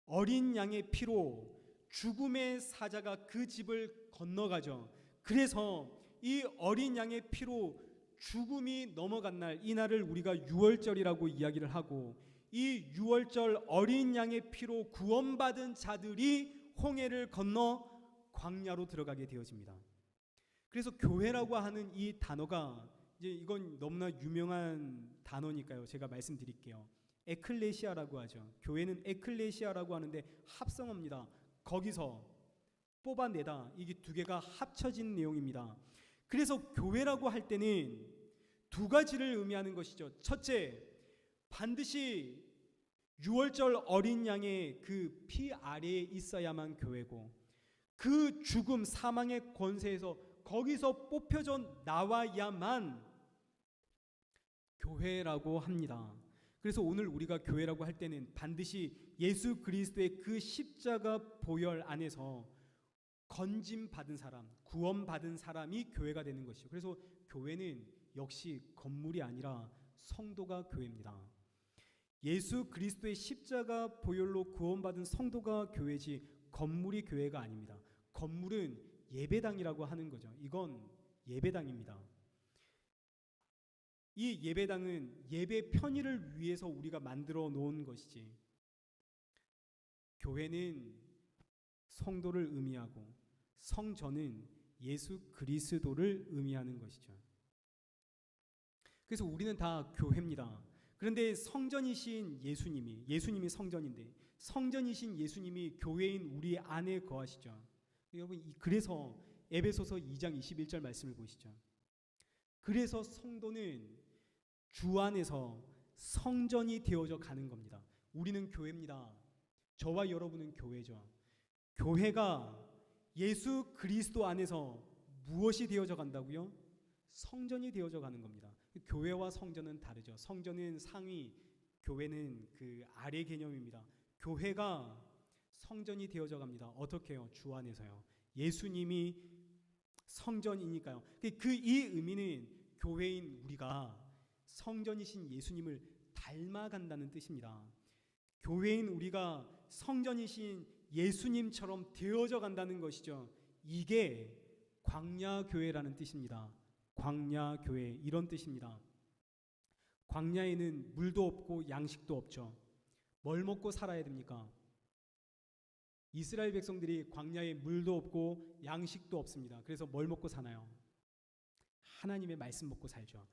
어린 양의 피로 죽음의 사자가 그 집을 건너가죠. 그래서 이 어린 양의 피로 죽음이 넘어간 날, 이 날을 우리가 유월절이라고 이야기를 하고, 이 유월절 어린 양의 피로 구원받은 자들이 홍해를 건너 광야로 들어가게 되어집니다. 그래서 교회라고 하는 이 단어가, 이제 이건 너무나 유명한 단어니까요. 제가 말씀드릴게요. 에클레시아라고 하죠. 교회는 에클레시아라고 하는데 합성어입니다. 거기서 뽑아내다, 이게 두 개가 합쳐진 내용입니다. 그래서 교회라고 할 때는 두 가지를 의미하는 것이죠. 첫째, 반드시 유월절 어린 양의 그 피 아래에 있어야만 교회고, 그 죽음 사망의 권세에서 거기서 뽑혀져 나와야만 교회라고 합니다. 그래서 오늘 우리가 교회라고 할 때는 반드시 예수 그리스도의 그 십자가 보혈 안에서 건짐받은 사람, 구원받은 사람이 교회가 되는 것이죠. 그래서 교회는 역시 건물이 아니라 성도가 교회입니다. 예수 그리스도의 십자가 보혈로 구원받은 성도가 교회지 건물이 교회가 아닙니다. 건물은 예배당이라고 하는 거죠. 이건 예배당입니다. 이 예배당은 예배 편의를 위해서 우리가 만들어 놓은 것이지, 교회는 성도를 의미하고 성전은 예수 그리스도를 의미하는 것이죠. 그래서 우리는 다 교회입니다. 그런데 성전이신 예수님이 성전인데, 성전이신 예수님이 교회인 우리 안에 거하시죠. 여러분, 그래서 에베소서 2장 21절 말씀을 보시죠. 그래서 성도는 주 안에서 성전이 되어져 가는 겁니다. 우리는 교회입니다. 저와 여러분은 교회죠. 교회가 예수 그리스도 안에서 무엇이 되어져 간다고요? 성전이 되어져 가는 겁니다. 교회와 성전은 다르죠. 성전은 상위, 교회는 그 아래 개념입니다. 교회가 성전이 되어져 갑니다. 어떻게 해요? 주 안에서요. 예수님이 성전이니까요. 이 의미는 교회인 우리가 성전이신 예수님을 닮아간다는 뜻입니다. 교회인 우리가 성전이신 예수님처럼 되어져 간다는 것이죠. 이게 광야교회라는 뜻입니다. 광야교회, 이런 뜻입니다. 광야에는 물도 없고 양식도 없죠. 뭘 먹고 살아야 됩니까? 이스라엘 백성들이 광야에 물도 없고 양식도 없습니다. 그래서 뭘 먹고 사나요? 하나님의 말씀 먹고 살죠.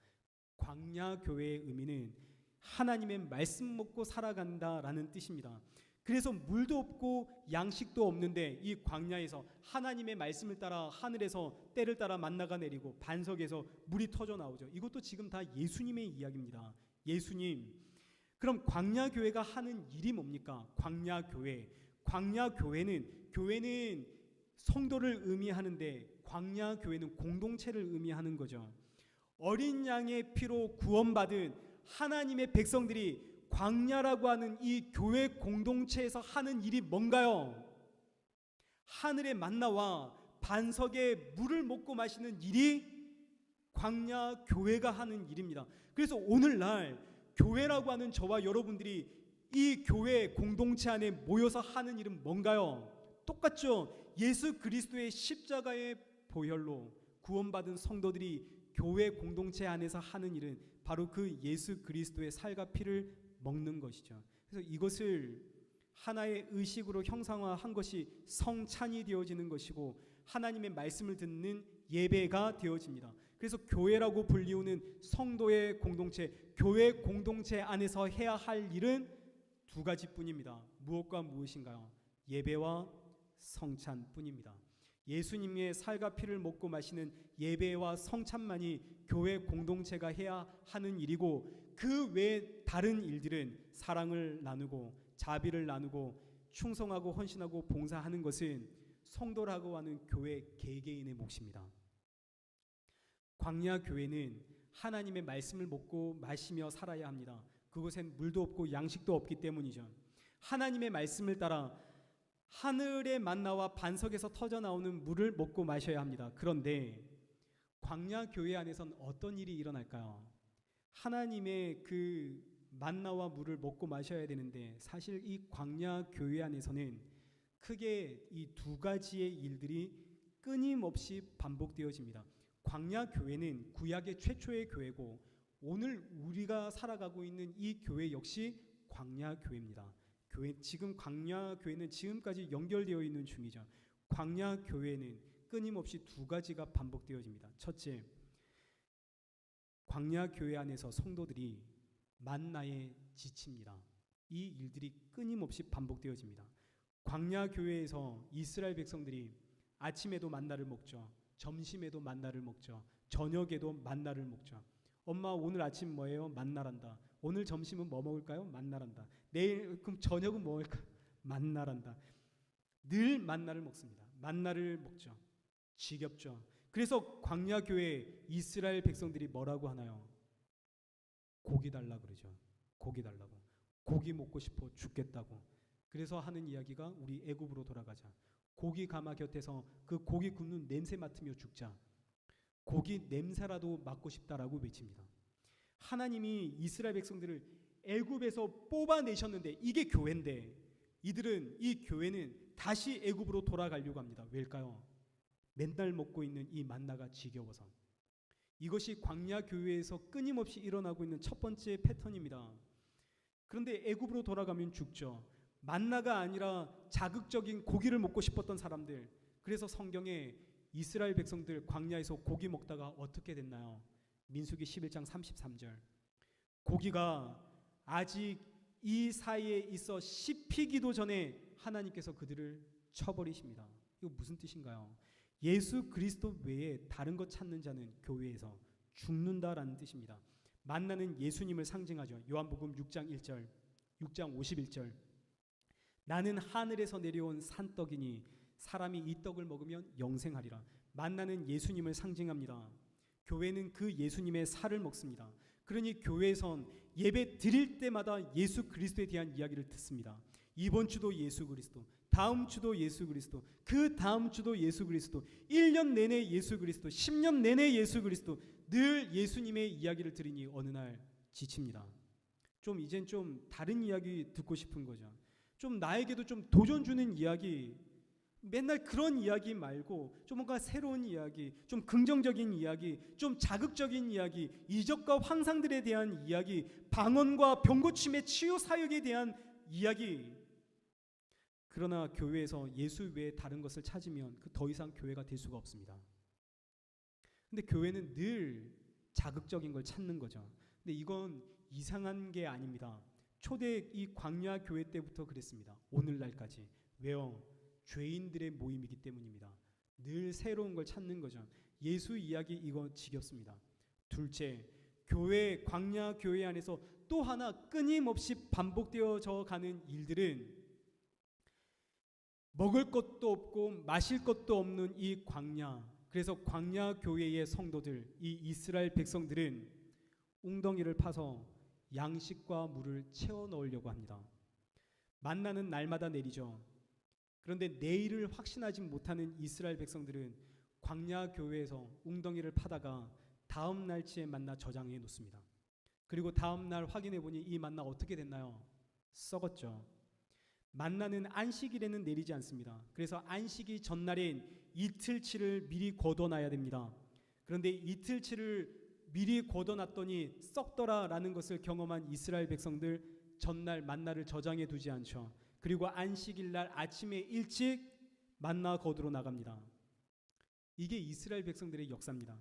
광야교회의 의미는 하나님의 말씀 먹고 살아간다라는 뜻입니다. 그래서 물도 없고 양식도 없는데 이 광야에서 하나님의 말씀을 따라 하늘에서 때를 따라 만나가 내리고 반석에서 물이 터져 나오죠. 이것도 지금 다 예수님의 이야기입니다. 예수님. 그럼 광야교회가 하는 일이 뭡니까? 교회는 성도를 의미하는데 광야교회는 공동체를 의미하는 거죠. 어린 양의 피로 구원받은 하나님의 백성들이 광야라고 하는 이 교회 공동체에서 하는 일이 뭔가요? 하늘의 만나와 반석의 물을 먹고 마시는 일이 광야 교회가 하는 일입니다. 그래서 오늘날 교회라고 하는 저와 여러분들이 이 교회 공동체 안에 모여서 하는 일은 뭔가요? 똑같죠. 예수 그리스도의 십자가의 보혈로 구원받은 성도들이 교회 공동체 안에서 하는 일은 바로 그 예수 그리스도의 살과 피를 먹는 것이죠. 그래서 이것을 하나의 의식으로 형상화한 것이 성찬이 되어지는 것이고 하나님의 말씀을 듣는 예배가 되어집니다. 그래서 교회라고 불리우는 성도의 공동체, 교회 공동체 안에서 해야 할 일은 두 가지뿐입니다. 무엇과 무엇인가요? 예배와 성찬뿐입니다. 예수님의 살과 피를 먹고 마시는 예배와 성찬만이 교회 공동체가 해야 하는 일이고, 그 외 다른 일들은 사랑을 나누고 자비를 나누고 충성하고 헌신하고 봉사하는 것은 성도라고 하는 교회 개개인의 몫입니다. 광야 교회는 하나님의 말씀을 먹고 마시며 살아야 합니다. 그곳엔 물도 없고 양식도 없기 때문이죠. 하나님의 말씀을 따라 하늘의 만나와 반석에서 터져 나오는 물을 먹고 마셔야 합니다. 그런데 광야 교회 안에선 어떤 일이 일어날까요? 하나님의 그 만나와 물을 먹고 마셔야 되는데 사실 이 광야 교회 안에서는 크게 이 두 가지의 일들이 끊임없이 반복되어집니다. 광야 교회는 구약의 최초의 교회고 오늘 우리가 살아가고 있는 이 교회 역시 광야 교회입니다. 지금 광야 교회는 지금까지 연결되어 있는 중이죠. 광야 교회는 끊임없이 두 가지가 반복되어집니다. 첫째, 광야 교회 안에서 성도들이 만나에 지칩니다. 이 일들이 끊임없이 반복되어집니다. 광야 교회에서 이스라엘 백성들이 아침에도 만나를 먹죠. 점심에도 만나를 먹죠. 저녁에도 만나를 먹죠. 엄마 오늘 아침 뭐예요? 만나란다. 오늘 점심은 뭐 먹을까요? 만나란다. 내일 그럼 저녁은 뭐 먹을까? 만나란다. 늘 만나를 먹습니다. 만나를 먹죠. 지겹죠. 그래서 광야 교회 이스라엘 백성들이 뭐라고 하나요? 고기 달라 그러죠. 고기 달라고. 고기 먹고 싶어 죽겠다고. 그래서 하는 이야기가 우리 애굽으로 돌아가자. 고기 가마 곁에서 그 고기 굽는 냄새 맡으며 죽자. 고기 냄새라도 맡고 싶다라고 외칩니다. 하나님이 이스라엘 백성들을 애굽에서 뽑아내셨는데 이게 교회인데 이 교회는 다시 애굽으로 돌아가려고 합니다. 왜일까요? 맨날 먹고 있는 이 만나가 지겨워서. 이것이 광야 교회에서 끊임없이 일어나고 있는 첫 번째 패턴입니다. 그런데 애굽으로 돌아가면 죽죠. 만나가 아니라 자극적인 고기를 먹고 싶었던 사람들. 그래서 성경에 이스라엘 백성들 광야에서 고기 먹다가 어떻게 됐나요? 민수기 11장 33절. 고기가 아직 이 사이에 있어 씹히기도 전에 하나님께서 그들을 쳐버리십니다. 이거 무슨 뜻인가요? 예수 그리스도 외에 다른 것 찾는 자는 교회에서 죽는다라는 뜻입니다. 만나는 예수님을 상징하죠. 요한복음 6장 1절, 6장 51절. 나는 하늘에서 내려온 산떡이니 사람이 이 떡을 먹으면 영생하리라. 만나는 예수님을 상징합니다. 교회는 그 예수님의 살을 먹습니다. 그러니 교회에선 예배 드릴 때마다 예수 그리스도에 대한 이야기를 듣습니다. 이번 주도 예수 그리스도, 다음 주도 예수 그리스도, 그 다음 주도 예수 그리스도, 1년 내내 예수 그리스도, 10년 내내 예수 그리스도, 늘 예수님의 이야기를 들으니 어느 날 지칩니다. 이젠 좀 다른 이야기 듣고 싶은 거죠. 좀 나에게도 좀 도전 주는 이야기, 맨날 그런 이야기 말고 좀 뭔가 새로운 이야기, 좀 긍정적인 이야기, 좀 자극적인 이야기, 이적과 환상들에 대한 이야기, 방언과 병고침의 치유 사역에 대한 이야기. 그러나 교회에서 예수 외에 다른 것을 찾으면 그 더 이상 교회가 될 수가 없습니다. 근데 교회는 늘 자극적인 걸 찾는 거죠. 근데 이건 이상한 게 아닙니다. 초대 이 광야 교회 때부터 그랬습니다. 오늘날까지. 왜요? 죄인들의 모임이기 때문입니다. 늘 새로운 걸 찾는 거죠. 예수 이야기 이거 지겹습니다. 둘째, 교회, 광야 교회 안에서 또 하나 끊임없이 반복되어져 가는 일들은 먹을 것도 없고 마실 것도 없는 이 광야. 그래서 광야 교회의 성도들, 이 이스라엘 백성들은 웅덩이를 파서 양식과 물을 채워 넣으려고 합니다. 만나는 날마다 내리죠. 그런데 내일을 확신하지 못하는 이스라엘 백성들은 광야 교회에서 웅덩이를 파다가 다음 날치에 만나 저장해 놓습니다. 그리고 다음 날 확인해 보니 이 만나 어떻게 됐나요? 썩었죠. 만나는 안식일에는 내리지 않습니다. 그래서 안식일 전날인 이틀치를 미리 걷어놔야 됩니다. 그런데 이틀치를 미리 걷어놨더니 썩더라라는 것을 경험한 이스라엘 백성들 전날 만나를 저장해 두지 않죠. 그리고 안식일 날 아침에 일찍 만나 거두러 나갑니다. 이게 이스라엘 백성들의 역사입니다.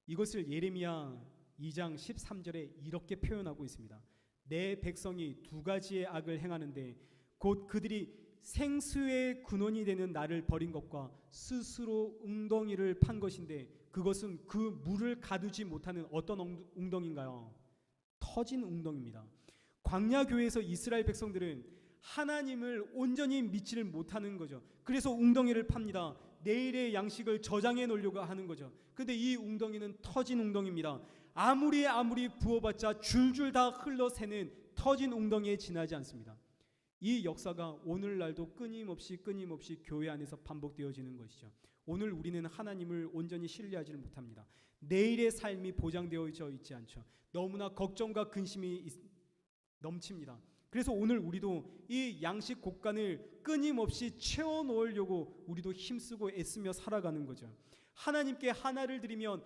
이것을 예레미야 2장 13절에 이렇게 표현하고 있습니다. 내 백성이 두 가지의 악을 행하는데 곧 그들이 생수의 근원이 되는 나를 버린 것과 스스로 웅덩이를 판 것인데 그것은 그 물을 가두지 못하는 어떤 웅덩이인가요? 터진 웅덩이입니다. 광야 교회에서 이스라엘 백성들은 하나님을 온전히 믿지를 못하는 거죠. 그래서 웅덩이를 팝니다. 내일의 양식을 저장해 놓으려고 하는 거죠. 근데 이 웅덩이는 터진 웅덩이입니다. 아무리 부어봤자 줄줄 다 흘러새는 터진 웅덩이에 지나지 않습니다. 이 역사가 오늘날도 끊임없이 교회 안에서 반복되어지는 것이죠. 오늘 우리는 하나님을 온전히 신뢰하지 못합니다. 내일의 삶이 보장되어 있지 않죠. 너무나 걱정과 근심이 넘칩니다. 그래서 오늘 우리도 이 양식 곡간을 끊임없이 채워 넣으려고 우리도 힘쓰고 애쓰며 살아가는 거죠. 하나님께 하나를 드리면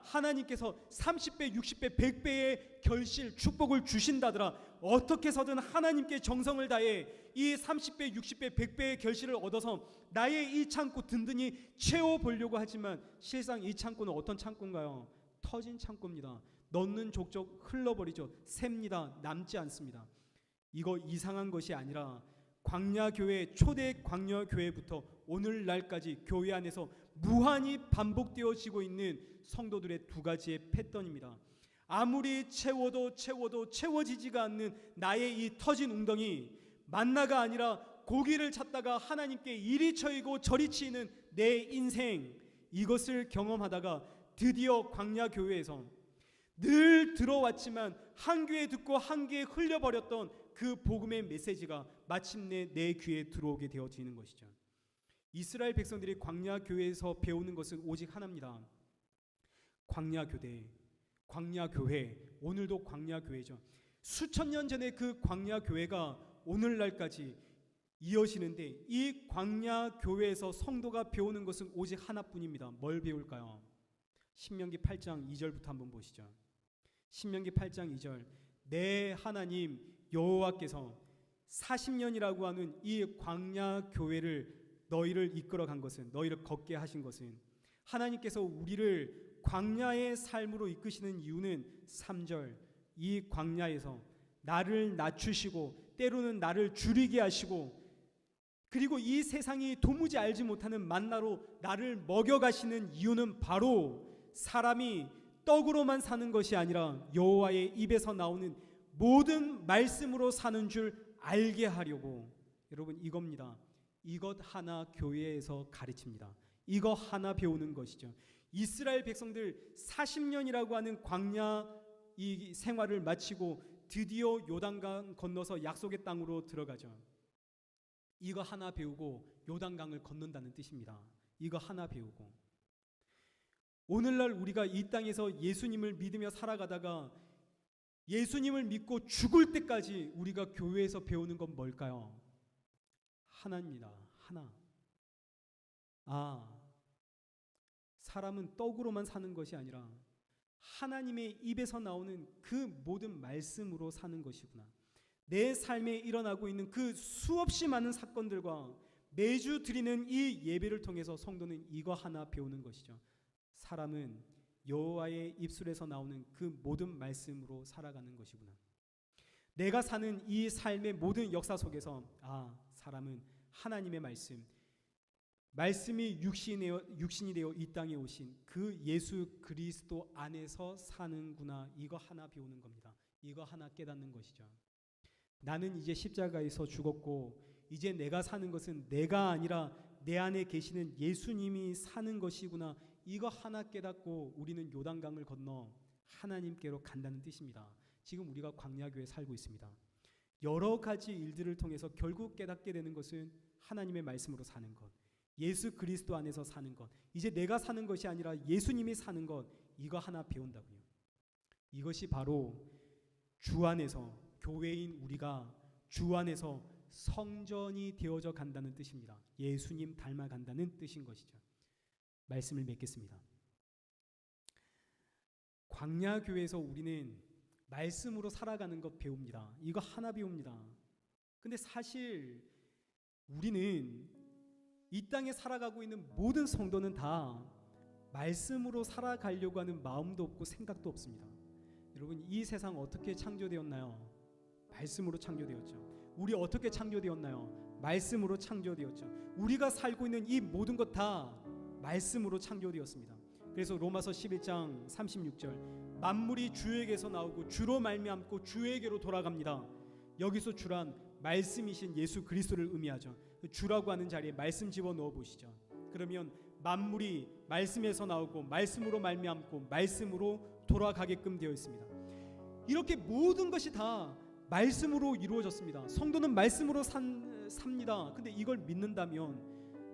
하나님께서 30배, 60배, 100배의 결실, 축복을 주신다더라. 어떻게 해서든 하나님께 정성을 다해 이 30배, 60배, 100배의 결실을 얻어서 나의 이 창고 든든히 채워보려고 하지만 실상 이 창고는 어떤 창고인가요? 터진 창고입니다. 넣는 족족 흘러버리죠. 셉니다. 남지 않습니다. 이거 이상한 것이 아니라 광야교회, 초대 광야교회부터 오늘날까지 교회 안에서 무한히 반복되어지고 있는 성도들의 두 가지의 패턴입니다. 아무리 채워도 채워지지가 않는 나의 이 터진 웅덩이, 만나가 아니라 고기를 찾다가 하나님께 이리 쳐이고 저리 치이는 내 인생, 이것을 경험하다가 드디어 광야교회에서 늘 들어왔지만 한 귀에 듣고 한 귀에 흘려버렸던 그 복음의 메시지가 마침내 내 귀에 들어오게 되어지는 것이죠. 이스라엘 백성들이 광야교회에서 배우는 것은 오직 하나입니다. 광야교대, 광야교회, 오늘도 광야교회죠. 수천 년 전에 그 광야교회가 오늘날까지 이어지는데 이 광야교회에서 성도가 배우는 것은 오직 하나뿐입니다. 뭘 배울까요? 신명기 8장 2절부터 한번 보시죠. 신명기 8장 2절. 내 하나님 여호와께서 40년이라고 하는 이 광야 교회를 너희를 이끌어 간 것은, 너희를 걷게 하신 것은, 하나님께서 우리를 광야의 삶으로 이끄시는 이유는 3절. 이 광야에서 나를 낮추시고 때로는 나를 줄이게 하시고, 그리고 이 세상이 도무지 알지 못하는 만나로 나를 먹여가시는 이유는 바로 사람이 떡으로만 사는 것이 아니라 여호와의 입에서 나오는 모든 말씀으로 사는 줄 알게 하려고. 여러분, 이겁니다. 이것 하나 교회에서 가르칩니다. 이거 하나 배우는 것이죠. 이스라엘 백성들 40년이라고 하는 광야 이 생활을 마치고 드디어 요단강 건너서 약속의 땅으로 들어가죠. 이거 하나 배우고 요단강을 건넌다는 뜻입니다. 이거 하나 배우고, 오늘날 우리가 이 땅에서 예수님을 믿으며 살아가다가 예수님을 믿고 죽을 때까지 우리가 교회에서 배우는 건 뭘까요? 하나입니다. 하나. 사람은 떡으로만 사는 것이 아니라 하나님의 입에서 나오는 그 모든 말씀으로 사는 것이구나. 내 삶에 일어나고 있는 그 수없이 많은 사건들과 매주 드리는 이 예배를 통해서 성도는 이거 하나 배우는 것이죠. 사람은 여호와의 입술에서 나오는 그 모든 말씀으로 살아가는 것이구나. 내가 사는 이 삶의 모든 역사 속에서 사람은 하나님의 말씀이 육신이 되어 이 땅에 오신 그 예수 그리스도 안에서 사는구나. 이거 하나 배우는 겁니다. 이거 하나 깨닫는 것이죠. 나는 이제 십자가에서 죽었고 이제 내가 사는 것은 내가 아니라 내 안에 계시는 예수님이 사는 것이구나. 이거 하나 깨닫고 우리는 요단강을 건너 하나님께로 간다는 뜻입니다. 지금 우리가 광야교회에 살고 있습니다. 여러 가지 일들을 통해서 결국 깨닫게 되는 것은 하나님의 말씀으로 사는 것, 예수 그리스도 안에서 사는 것, 이제 내가 사는 것이 아니라 예수님이 사는 것, 이거 하나 배운다고요. 이것이 바로 주 안에서, 교회인 우리가 주 안에서 성전이 되어져 간다는 뜻입니다. 예수님 닮아간다는 뜻인 것이죠. 말씀을 맺겠습니다. 광야교회에서 우리는 말씀으로 살아가는 것 배웁니다. 이거 하나 배웁니다. 근데 사실 우리는 이 땅에 살아가고 있는 모든 성도는 다 말씀으로 살아가려고 하는 마음도 없고 생각도 없습니다. 여러분, 이 세상 어떻게 창조되었나요? 말씀으로 창조되었죠. 우리 어떻게 창조되었나요? 말씀으로 창조되었죠. 우리가 살고 있는 이 모든 것 다 말씀으로 창조되었습니다. 그래서 로마서 11장 36절, 만물이 주에게서 나오고 주로 말미암고 주에게로 돌아갑니다. 여기서 주란 말씀이신 예수 그리스도를 의미하죠. 주라고 하는 자리에 말씀 집어넣어 보시죠. 그러면 만물이 말씀에서 나오고 말씀으로 말미암고 말씀으로 돌아가게끔 되어 있습니다. 이렇게 모든 것이 다 말씀으로 이루어졌습니다. 성도는 말씀으로 삽니다. 근데 이걸 믿는다면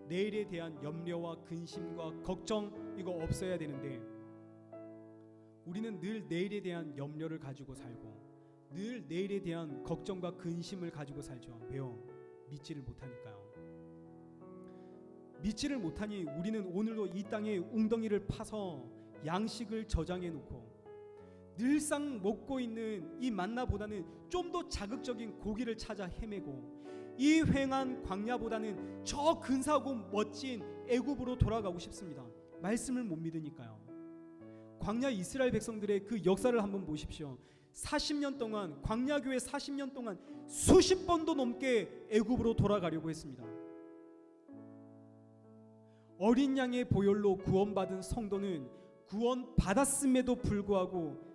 내일에 대한 염려와 근심과 걱정, 이거 없어야 되는데 우리는 늘 내일에 대한 염려를 가지고 살고 늘 내일에 대한 걱정과 근심을 가지고 살죠. 왜요? 믿지를 못하니까요. 믿지를 못하니 우리는 오늘도 이 땅에 웅덩이를 파서 양식을 저장해 놓고 늘상 먹고 있는 이 만나보다는 좀 더 자극적인 고기를 찾아 헤매고 이 횡한 광야보다는 저 근사하고 멋진 애굽으로 돌아가고 싶습니다. 말씀을 못 믿으니까요. 광야 이스라엘 백성들의 그 역사를 한번 보십시오. 40년 동안, 광야교회 40년 동안 수십 번도 넘게 애굽으로 돌아가려고 했습니다. 어린 양의 보혈로 구원받은 성도는 구원받았음에도 불구하고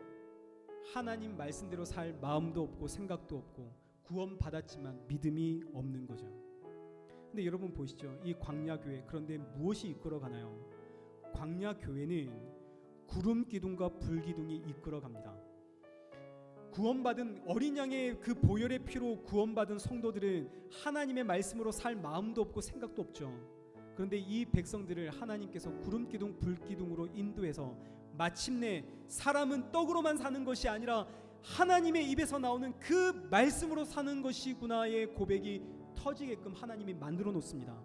하나님 말씀대로 살 마음도 없고 생각도 없고 구원받았지만 믿음이 없는 거죠. 근데 여러분 보시죠. 이 광야교회, 그런데 무엇이 이끌어가나요? 광야교회는 구름 기둥과 불 기둥이 이끌어갑니다. 구원받은 어린 양의 그 보혈의 피로 구원받은 성도들은 하나님의 말씀으로 살 마음도 없고 생각도 없죠. 그런데 이 백성들을 하나님께서 구름 기둥, 불 기둥으로 인도해서 마침내 사람은 떡으로만 사는 것이 아니라 하나님의 입에서 나오는 그 말씀으로 사는 것이구나의 고백이 터지게끔 하나님이 만들어 놓습니다.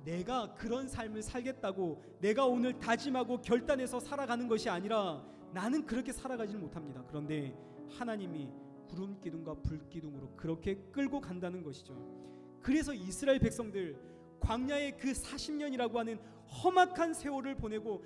내가 그런 삶을 살겠다고 내가 오늘 다짐하고 결단해서 살아가는 것이 아니라 나는 그렇게 살아가지는 못합니다. 그런데 하나님이 구름 기둥과 불 기둥으로 그렇게 끌고 간다는 것이죠. 그래서 이스라엘 백성들 광야의 그 40년이라고 하는 험악한 세월을 보내고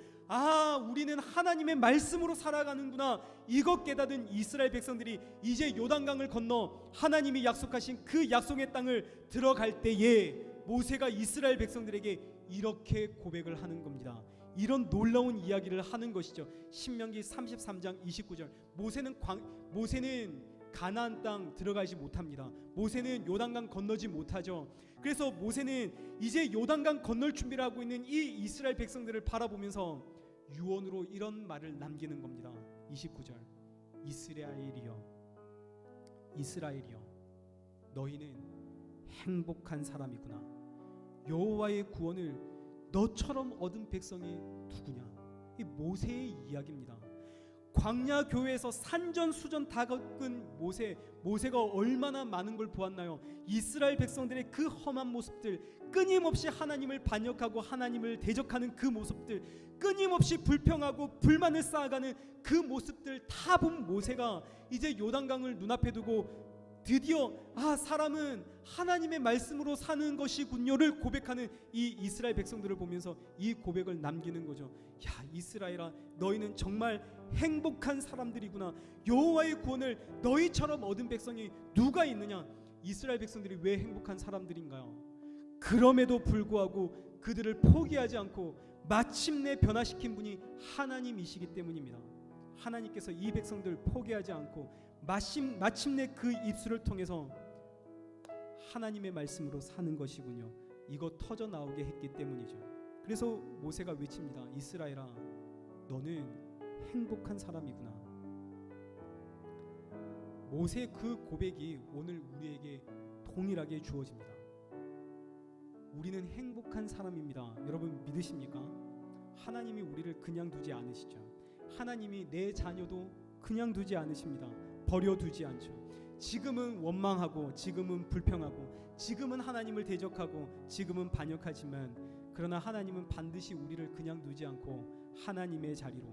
우리는 하나님의 말씀으로 살아가는구나, 이것 깨닫은 이스라엘 백성들이 이제 요단강을 건너 하나님이 약속하신 그 약속의 땅을 들어갈 때에 모세가 이스라엘 백성들에게 이렇게 고백을 하는 겁니다. 이런 놀라운 이야기를 하는 것이죠. 신명기 33장 29절. 모세는 가나안 땅 들어가지 못합니다. 모세는 요단강 건너지 못하죠. 그래서 모세는 이제 요단강 건널 준비를 하고 있는 이 이스라엘 백성들을 바라보면서 유언으로 이런 말을 남기는 겁니다. 29절. 이스라엘이여 너희는 행복한 사람이구나. 여호와의 구원을 너처럼 얻은 백성이 누구냐? 이 모세의 이야기입니다. 광야 교회에서 산전수전 다 겪은 모세가 얼마나 많은 걸 보았나요? 이스라엘 백성들의 그 험한 모습들, 끊임없이 하나님을 반역하고 하나님을 대적하는 그 모습들, 끊임없이 불평하고 불만을 쌓아가는 그 모습들 다 본 모세가 이제 요단강을 눈앞에 두고 드디어 사람은 하나님의 말씀으로 사는 것이군요를 고백하는 이 이스라엘 백성들을 보면서 이 고백을 남기는 거죠. 야, 이스라엘아, 너희는 정말 행복한 사람들이구나. 여호와의 구원을 너희처럼 얻은 백성이 누가 있느냐? 이스라엘 백성들이 왜 행복한 사람들인가요? 그럼에도 불구하고 그들을 포기하지 않고 마침내 변화시킨 분이 하나님이시기 때문입니다. 하나님께서 이 백성들을 포기하지 않고 마침내 그 입술을 통해서 하나님의 말씀으로 사는 것이군요, 이거 터져 나오게 했기 때문이죠. 그래서 모세가 외칩니다. 이스라엘아, 너는 행복한 사람이구나. 모세의 그 고백이 오늘 우리에게 동일하게 주어집니다. 우리는 행복한 사람입니다. 여러분 믿으십니까? 하나님이 우리를 그냥 두지 않으시죠. 하나님이 내 자녀도 그냥 두지 않으십니다. 버려두지 않죠. 지금은 원망하고 지금은 불평하고 지금은 하나님을 대적하고 지금은 반역하지만 그러나 하나님은 반드시 우리를 그냥 두지 않고 하나님의 자리로,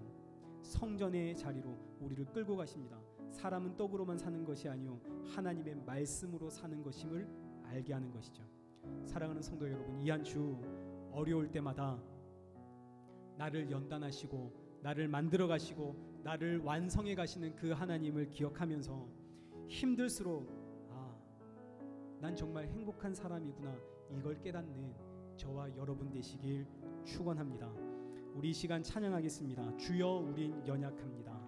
성전의 자리로 우리를 끌고 가십니다. 사람은 떡으로만 사는 것이 아니요 하나님의 말씀으로 사는 것임을 알게 하는 것이죠. 사랑하는 성도 여러분, 이 한 주 어려울 때마다 나를 연단하시고 나를 만들어 가시고 나를 완성해 가시는 그 하나님을 기억하면서 힘들수록 난 정말 행복한 사람이구나, 이걸 깨닫는 저와 여러분 되시길 축원합니다. 우리 이 시간 찬양하겠습니다. 주여 우린 연약합니다.